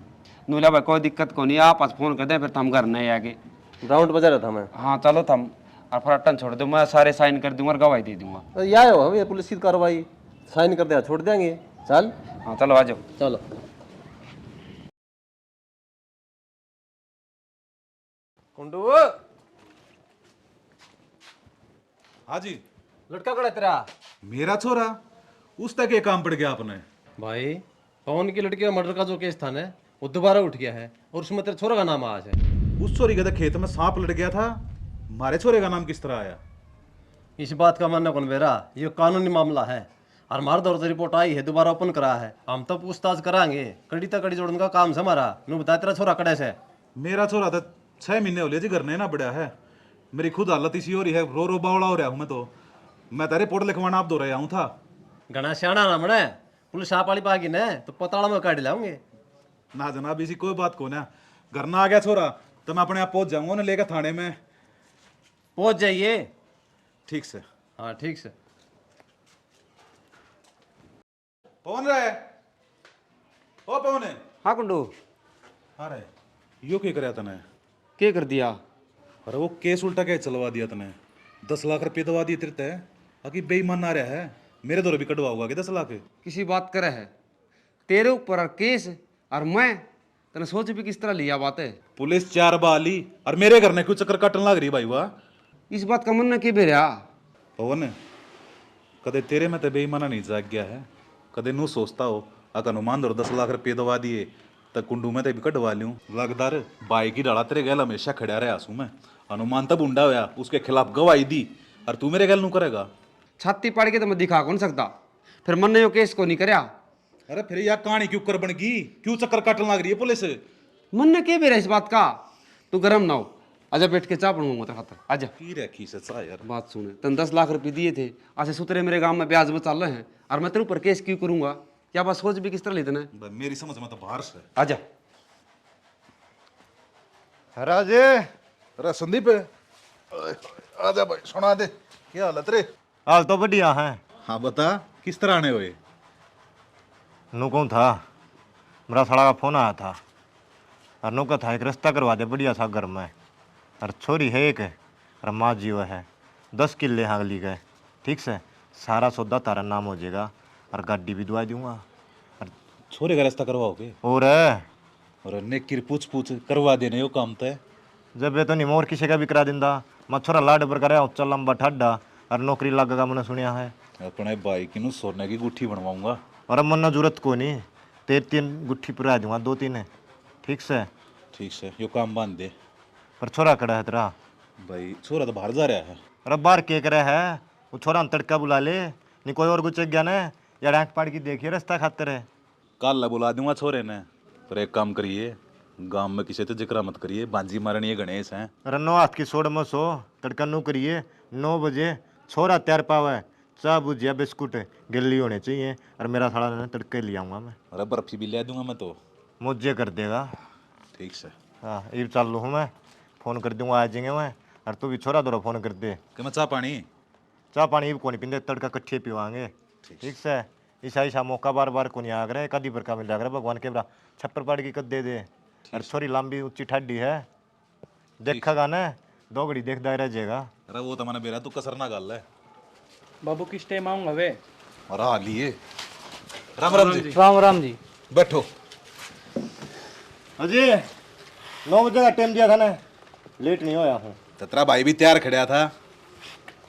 नूला भाई कोई दिक्कत को नहीं, आप फोन कर दे फिर थम घर नहीं आगे। राउंड बजा रहा था मैं। हाँ चलो थम और फटाटन छोड़ दो, मैं सारे साइन कर दूंगा और गवाही दे दूंगा। तो यह हो हम पुलिस की कार्रवाई साइन कर दिया छोड़ देंगे। चल हाँ चलो आ जाओ। चलो कुंडू। हाँ जी। लड़का कड़ा तेरा? मेरा छोरा, उस तक ये काम पड़ गया आपने। भाई पवन की लड़की का मर्डर का जो केस था ना वो दोबारा उठ गया है और उसमें तेरे छोरे का नाम आज है। उस छोरी का तो खेत में सांप लड़ गया था, हमारे छोरे का नाम किस तरह आया? इस बात का मानना कौन बेरा, ये कानूनी मामला है और हमारे दौर से रिपोर्ट आई है, दोबारा ओपन करा है। हम तो पूछताछ कराएंगे, कड़ी तक कड़ी जोड़ने का काम से हमारा। नू बता तेरा छोरा कड़े से? मेरा छोरा तो 6 महीने हो लिए जी घर नहीं ना बढ़िया है। मेरी खुद हालत इसी हो रही है, रो रो बावड़ा हो रहा हूँ मैं तो। मैं तेरे रिपोर्ट लिखवाना आप दो रहा हूँ था। घना सियाणा ना बने, पुलिस आप वाली पागी ने तो पताड़ा में काट लाऊंगे ना जनाब, इसी कोई बात को ना। घर ना आ गया छोरा तो मैं अपने आप पहुंच जाऊंगा ना लेकर थाने में। पहुंच जाइए। ठीक से। हाँ ठीक से। पवन रहे ओ पवन है। हाँ कुंडू। अरे यो क्या कराया तने? क्या कर दिया? अरे वो केस उल्टा क्या चलवा दिया तने? 10 लाख रुपये दवा दिए तेरे ते, अभी बेईमान आ रहा है। मेरे दौरे भी कटवा होगा कि 10 लाख? किसी बात करे है तेरे ऊपर केस और मैं तने सोच भी किस तरह लिया बात है। पुलिस 4 बाली और मेरे घर ने क्यों चक्कर काटने लग रही भाई? वाह, इस बात का मन न के बेरा पवन कदे तेरे में तो बेईमाना नहीं जाग गया है। कदे नू सोचता हो अगर हनुमान दौर 10 लाख रुपये दवा दिए तो कुंडू में तो भी कटवा लूँ। लगदार बाइक ही डाला तेरे गैल हमेशा खड़ा रहा हूँ मैं। हनुमान तब उंडा होया, उसके खिलाफ गवाही दी और तू मेरे गैल नू करेगा? छाती पाड़ के तो मैं दिखा कौन सकता, फिर मन ने यो केस को नहीं करया। अरे फिर यह कहानी क्यों कर बन गई? क्यों चक्कर काटने लग रही है पुलिस? मन ने के बेरा इस बात का, तू गरम ना हो, आजा बैठ के चाय पढ़ूंगा तेरे खातर। आजा की रखी से सा यार। बात सुने, तन 10 लाख रुपए दिए थे, आज सुतरे मेरे गांव में ब्याज में चल रहे हैं और मैं तेरे ऊपर केस क्यों करूंगा? क्या बात सोच भी किस तरह लेते ना? मेरी समझ में तो बाहर से। आजा राजे। अरे संदीप आजा भाई, सुना दे क्या हालत रे? हाल तो बढ़िया है। हाँ बता किस तरह आने हुए? नू कौन था, मेरा साला का फोन आया था और नू का था एक रास्ता करवा दे बढ़िया सा घर में, और छोरी है एक और माँ जीव है। 10 किले हाँ ली गए, ठीक से सारा सौदा तारा नाम हो जाएगा और गाड़ी भी दुआ दूंगा। और छोरे का रास्ता करवाओगे? और नेकिर पूछ पूछ करवा देने यो काम तो जब ये तो नहीं मोर किसी का भी करा दिंदा। मैं छोरा लाड पर करे उच्चा लंबा ठाडा और नौकरी लगेगा, मैंने सुनिया है। अपने भाई की नू सोने की गुट्ठी बनवाऊंगा। और मन जरूरत को नहीं, 3 गुट्ठी पुरा दूंगा, 2-3 ठीक से। ठीक से यो काम बांध दे। पर छोरा कड़ा है तेरा? भाई छोरा तो बाहर जा रहा है। अरे बाहर के करे है, वो छोरा तड़का बुला ले, नहीं कोई और गुच्चे गया ना या डांक पाड़ की देखिए रास्ता खातर है। कल बुला दूंगा छोरे ने। पर एक काम करिए, गांव में किसी से जिक्र मत करिए, बांजी मारनी है गणेश हैं। अरे 9 हाथ की सोड़ में सो तड़का नू करिए। 9 बजे छोरा तैयार पावे, चाह भुजिया बिस्कुट गिल्ली होने चाहिए और मेरा साड़ा ने तड़के ले आऊँगा मैं। अरे बर्फी भी ले दूंगा मैं तो। मुझे कर देगा। ठीक से। हाँ ये चल लूँ मैं, फ़ोन कर दूँगा आ जाएंगे मैं। और तू भी छोरा दौरा फ़ोन कर दे कि मैं चाह पानी? चाह पानी भी कोनी पींदे, तड़का कट्ठे पीवांगे। ठीक से ईसा ईसा मौका बार बार को नहीं आग रहे, कदी पर का मिल जाकर भगवान के बरा छप्पर पाड़ की कद दे दे। और छोरी लंबी ऊंची ठाडी है, देखा ना 2 घड़ी देखता रह जाएगा। अरे वो तो मैंने बेरा तू कसर ना गल है। बाबू किस टाइम आऊंगा वे? और आ लिए। राम राम जी। राम राम जी। बैठो। अजय 9 बजे का टाइम दिया था ना, लेट नहीं होया हूँ। तेरा भाई भी तैयार खड़ा था।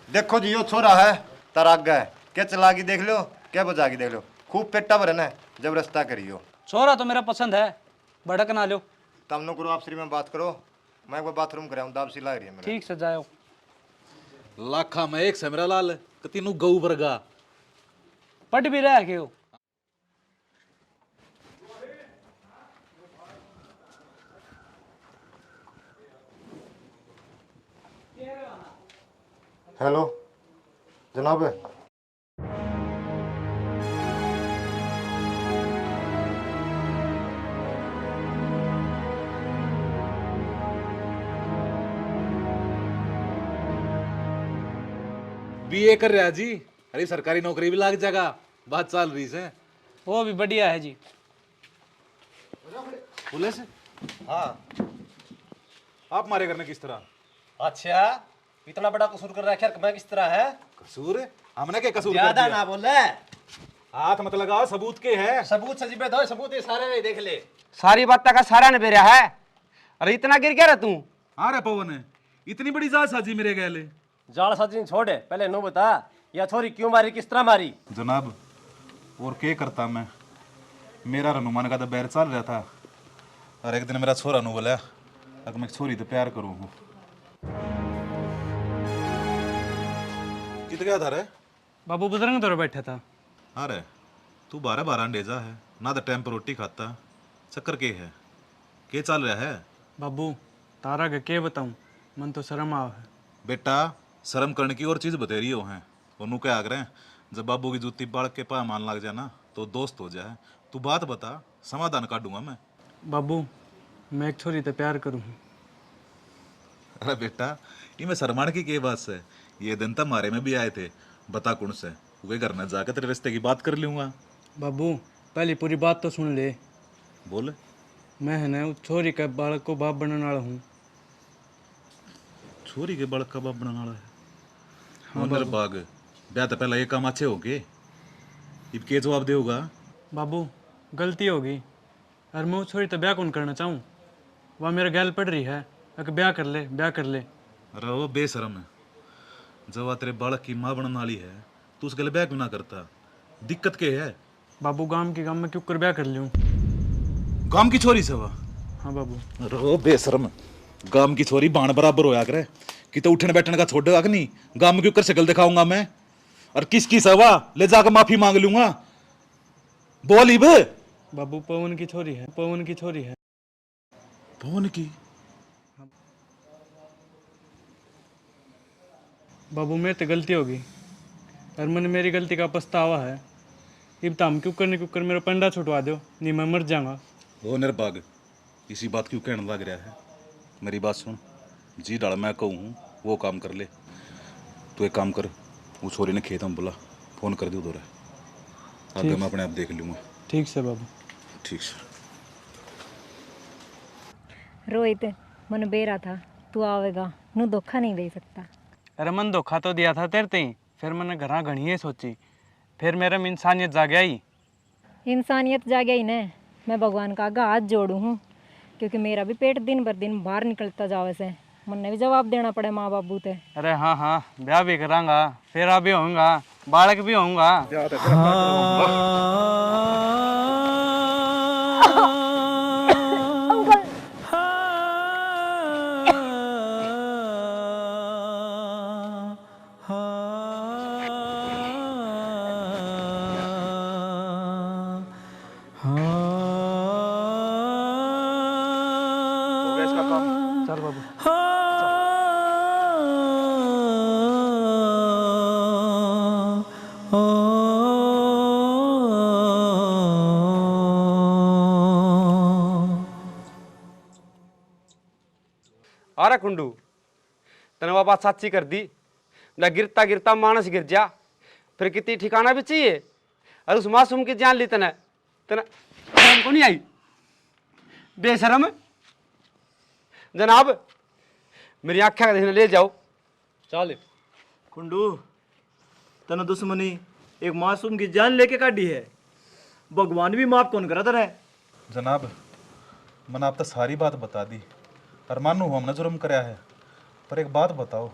देखो जी यो छोरा है तार आगे है, क्या चला की देख लो, क्या बजा की देख लो, खूब पेटा भरना है, जब रास्ता करियो। छोरा तो मेरा पसंद है, भड़क ना लो। तमनो करो आपसी में बात करो, मैं एक बार बाथरूम कराऊं, दाब सी लग रही है मेरे। ठीक से जाओ। लाखा में एक से मेरा लाल तीनों गऊ वर्गा पट भी रह के हो। हेलो जनाब। बीए कर रहा जी। अरे सरकारी नौकरी भी लाग जाएगा, बात चल रही है। वो भी बढ़िया है जी। पुलिस? हाँ। आप मारे करने किस तरह? अच्छा, इतना बड़ा कसूर कर रखा है, मैं किस तरह है? कसूर? हमने क्या कसूर कर ज्यादा दिया? ना बोले। हाथ मत लगाओ, सबूत के है। सबूत सजीबे दो, सबूत ये सारे नहीं देख ले। सारी बात का सारा ने बेरा है। अरे इतना गिर क्या रहा तू? हाँ रे पवन है, इतनी बड़ी जात साजी मेरे गैले। जाल साजी छोड़, पहले नो बता, या छोरी क्यों मारी, किस तरह मारी? जनाब और क्या करता मैं, मेरा रनुमान का तो बैर चल रहा था, और एक दिन मेरा छोरा नु बोला अगर मैं छोरी तो प्यार करूँ हूँ। कित गया था रे? बाबू बुजुर्ग दौर बैठा था। अरे तू 12-12 अंडेजा है ना, तो टाइम पर रोटी खाता, चक्कर के है, के चल रहा है? बाबू तारा के क्या बताऊं, मन तो शर्म आव है। बेटा शर्म करने की और चीज़ बतेरी हो हैं, उन्होंने क्या आग्रह जब बाबू की जूती बाढ़ के पा मान लग जाए ना तो दोस्त हो जाए। तू बात बता, समाधान काटूंगा मैं। बाबू मैं एक छोरी तो प्यार करूँ। अरे बेटा ये मैं शर्माण की बात से, ये दिन तक मारे में भी आए थे, बता कौन से, वे घर में जाकर तेरे रिश्ते की बात कर लूँगा। बाबू पहले पूरी बात तो सुन ले। बोले। मैं है ना उस छोरी के बालक को बाप बनने वाला हूँ। छोरी के बालक का बाप बनाने वाला है? हाँ मेरे बाग ब्याह तो पहला ये काम अच्छे हो गए, इब के जवाब देगा? बाबू गलती होगी, और मैं उस छोरी तो ब्याह कौन करना चाहूँ, वह मेरे गैल पड़ रही है, अगर ब्याह कर ले ब्याह कर ले। अरे वो बेशरम है, जब वह तेरे बालक की माँ बनने वाली है तो उस गले ब्याह क्यों ना करता, दिक्कत के है? बाबू गांव की गांव में क्यों कर ब्याह कर लूँ? गांव की छोरी से वह? हाँ बाबू। अरे वो बेशरम, गांव की छोरी बाण बराबर होया करे, कि तो उठने बैठने का छोड़ेगा कि नहीं, गांव में क्यों कर शक्ल दिखाऊंगा मैं, और किसकी सवा ले जाकर माफी मांग लूंगा, बोल इब। बाबू पवन की छोरी है, पवन की छोरी है। पवन की? बाबू मेरे तो गलती होगी, और मैंने मेरी गलती का पछतावा है। इब तो हम क्यों कर मेरा पंडा छुटवा दो, नहीं मैं मर जाऊंगा। वो निर्भाग इसी बात क्यों कहने लग रहा है, मेरी बात सुन, जी डाल मैं कहूँ वो काम कर ले। तो एक काम कर, वो छोरी ने खेत में बोला फोन कर दे उधर, आगे मैं अपने आप देख लूँगा। ठीक से बाबू। ठीक से। रोहित मन बेरा था, तू आवेगा नू धोखा नहीं दे सकता। अरे मन धोखा तो दिया था तेरे ते, फिर मैंने घर घनी सोची, फिर मेरे में इंसानियत जाग आई। इंसानियत जागे ही न, मैं भगवान का आगा हाथ जोड़ू हूँ, क्योंकि मेरा भी पेट दिन भर दिन बाहर निकलता जावे से, मुन्ने भी जवाब देना पड़े माँ बाबू ते। अरे हाँ हाँ ब्याह भी करांगा, फेरा भी होऊंगा, बालक भी होऊंगा। चल बाबू। अरे कुंडू तने वो बात सच्ची कर दी, न गिरता गिरता मानस गिर जा, फिर कितनी ठिकाना भी चाहिए। और उस मासूम की जान ली तने तना शर्म को नहीं आई? बेशरम जनाब, मेरी आँखें का देखने ले जाओ। चल कुंडू, तने दुश्मनी एक मासूम की जान लेके काटी है, भगवान भी माफ कौन करा तेरे? जनाब, मैंने आप तो सारी बात बता दी और मानू हमने जुर्म कराया है, पर एक बात बताओ,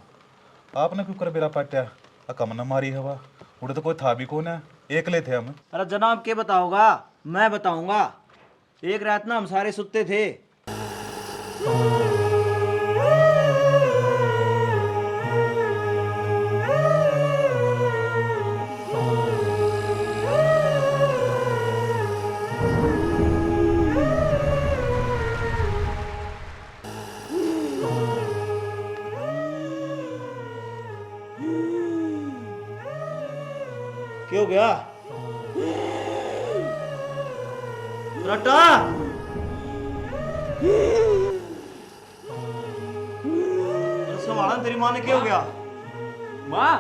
आपने क्यों कर बेरा पाट्या? कम न मारी हवा, उड़े तो कोई था भी कौन है, एकले थे हम। अरे जनाब के बताओगा, मैं बताऊंगा। एक रात ना हम सारे सुते थे, क्या हो गया? रट्टा, संभाला तेरी माँ ने, क्या हो गया? माँ,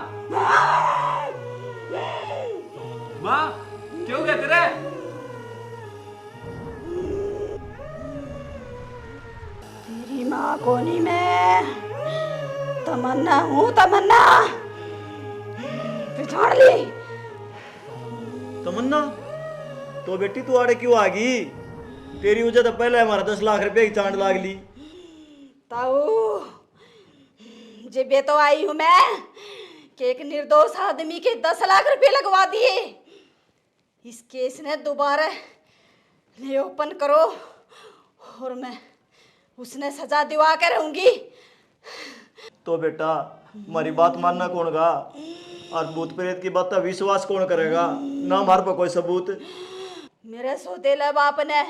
माँ क्यों गया तेरे? तेरी माँ को नहीं, मैं तमन्ना हूँ, तमन्ना पिछाड़ ली। तमन्ना, तो बेटी तू आड़े क्यों आ गई? तेरी वजह तो पहले हमारा 10 लाख रुपए की चांद लाग ली। ताऊ जिबे तो आई हूँ मैं कि एक निर्दोष आदमी के 10 लाख रुपए लगवा दिए। इस केस ने दोबारा ले ओपन करो और मैं उसने सजा दिवा के रहूंगी। तो बेटा हमारी बात मानना कौन गा, और भूत प्रेत की बात का विश्वास कौन करेगा? ना हमारे पर कोई सबूत। मेरे सौदेला बाप ने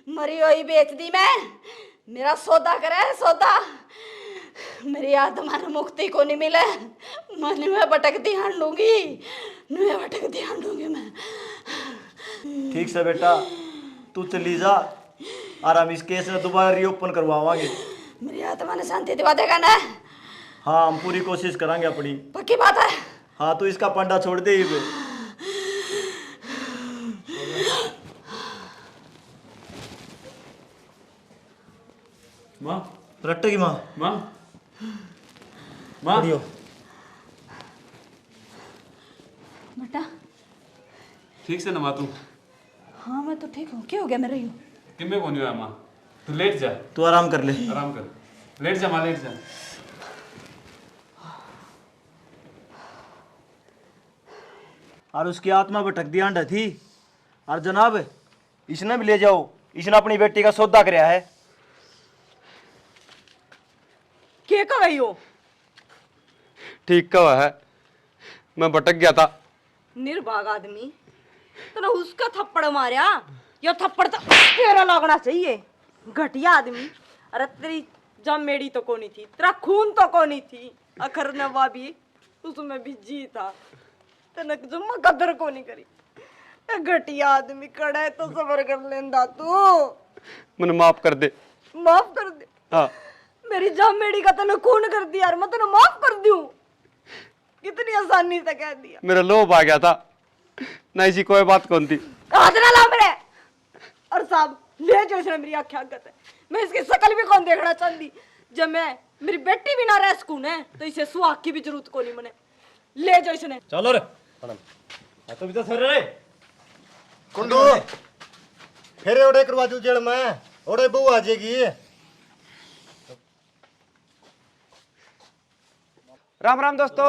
मरी हुई बेच दी, मैं मेरा सौदा करे सौदा। मेरी आत्मा ने मुक्ति को नहीं मिले, मन में भटक ध्यान लूंगी, मैं भटक ध्यान लूंगी मैं। ठीक से बेटा, तू चली जा और हम इस केस में दोबारा रीओपन करवावांगे। मेरी आत्मा ने शांति दिवा देगा ना? हाँ, हम पूरी कोशिश करेंगे अपनी। पक्की बात है? हाँ, तू इसका पंडा छोड़ दे। माँ, रट्टे की माँ, माँ, माँ, बेटा ठीक से नमा तू? हाँ मैं तो ठीक हूँ। क्या हो गया मेरे यूँ? किम्बे कौन हुआ माँ? तू लेट जा, तू आराम कर ले। आराम कर, लेट जा माँ, लेट जा। और उसकी आत्मा भटक दी आंडा थी। और जनाब, इसने भी ले जाओ, इसने अपनी बेटी का सौदा कराया है। क्या कर रही हो? ठीक कहा है, मैं भटक गया था। निर्भाग आदमी, तूने उसका थप्पड़ मारा, यो थप्पड़ तो तेरा लगना चाहिए। घटिया आदमी। अरे तेरी जमेड़ी तो कोनी थी, तेरा खून तो कोनी थी, अखर नवा भी उसमें भी जी था, तेने जुम्मा कदर को नहीं करी। ए घटिया आदमी कड़ा है तो सबर कर लेंदा तू। मैंने माफ कर दे। माफ कर दे? हाँ, मेरी जमेड़ी का तूने खून कर दिया और मैं तेने माफ कर दूं? कितनी आसानी से कह दिया। मेरा लोभ आ गया था, ना ऐसी कोई बात कौन थी। हाथ ना ला मेरे। और साहब ले जो इसने मेरी आंखें आगत है, मैं इसकी शकल भी कौन देखना चाहती। जब मैं मेरी बेटी भी ना रह सकूं है तो इसे सुहाग की भी जरूरत को नहीं मने। ले जो इसने। चलो रे, तो भी तो सर रे कुंडू, फिर ओड़े करवा दू जेल में, ओड़े बहू आ जाएगी। राम राम दोस्तों,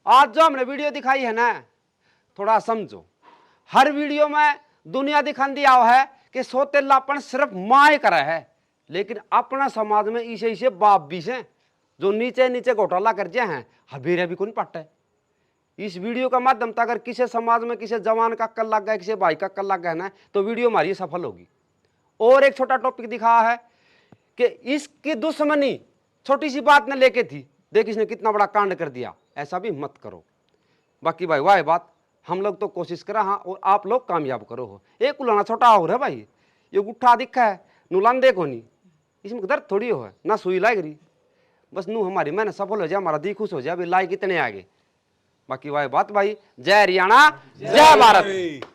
आज जो हमने वीडियो दिखाई है ना, थोड़ा समझो। हर वीडियो में दुनिया दिखा दिया हुआ है कि सौतेलापन सिर्फ माँ ही करा है, लेकिन अपना समाज में इसे इसे बाप भी से जो नीचे नीचे घोटाला कर दिया है, हबीरे भी कौन पट है। इस वीडियो का माध्यम से अगर किसी समाज में किसी जवान का कल लग गया, किसी भाई का कल लग गया ना, तो वीडियो हमारी सफल होगी। और एक छोटा टॉपिक दिखा है कि इसकी दुश्मनी छोटी सी बात ने लेके थी, देख इसने कितना बड़ा कांड कर दिया। ऐसा भी मत करो। बाकी भाई वाह बात, हम लोग तो कोशिश करा हाँ, और आप लोग कामयाब करो हो। एक उलाना छोटा हो रहा भाई, ये गुट्ठा दिखा है नुलान देखो नहीं, इसमें दर्द थोड़ी हो है ना, सुई लाग रही। बस नू हमारी मेहनत सफल हो जाए, हमारा दी खुश हो जाए, अभी लाए कितने आगे। बाकी वाह बात भाई, जय हरियाणा जय भारत।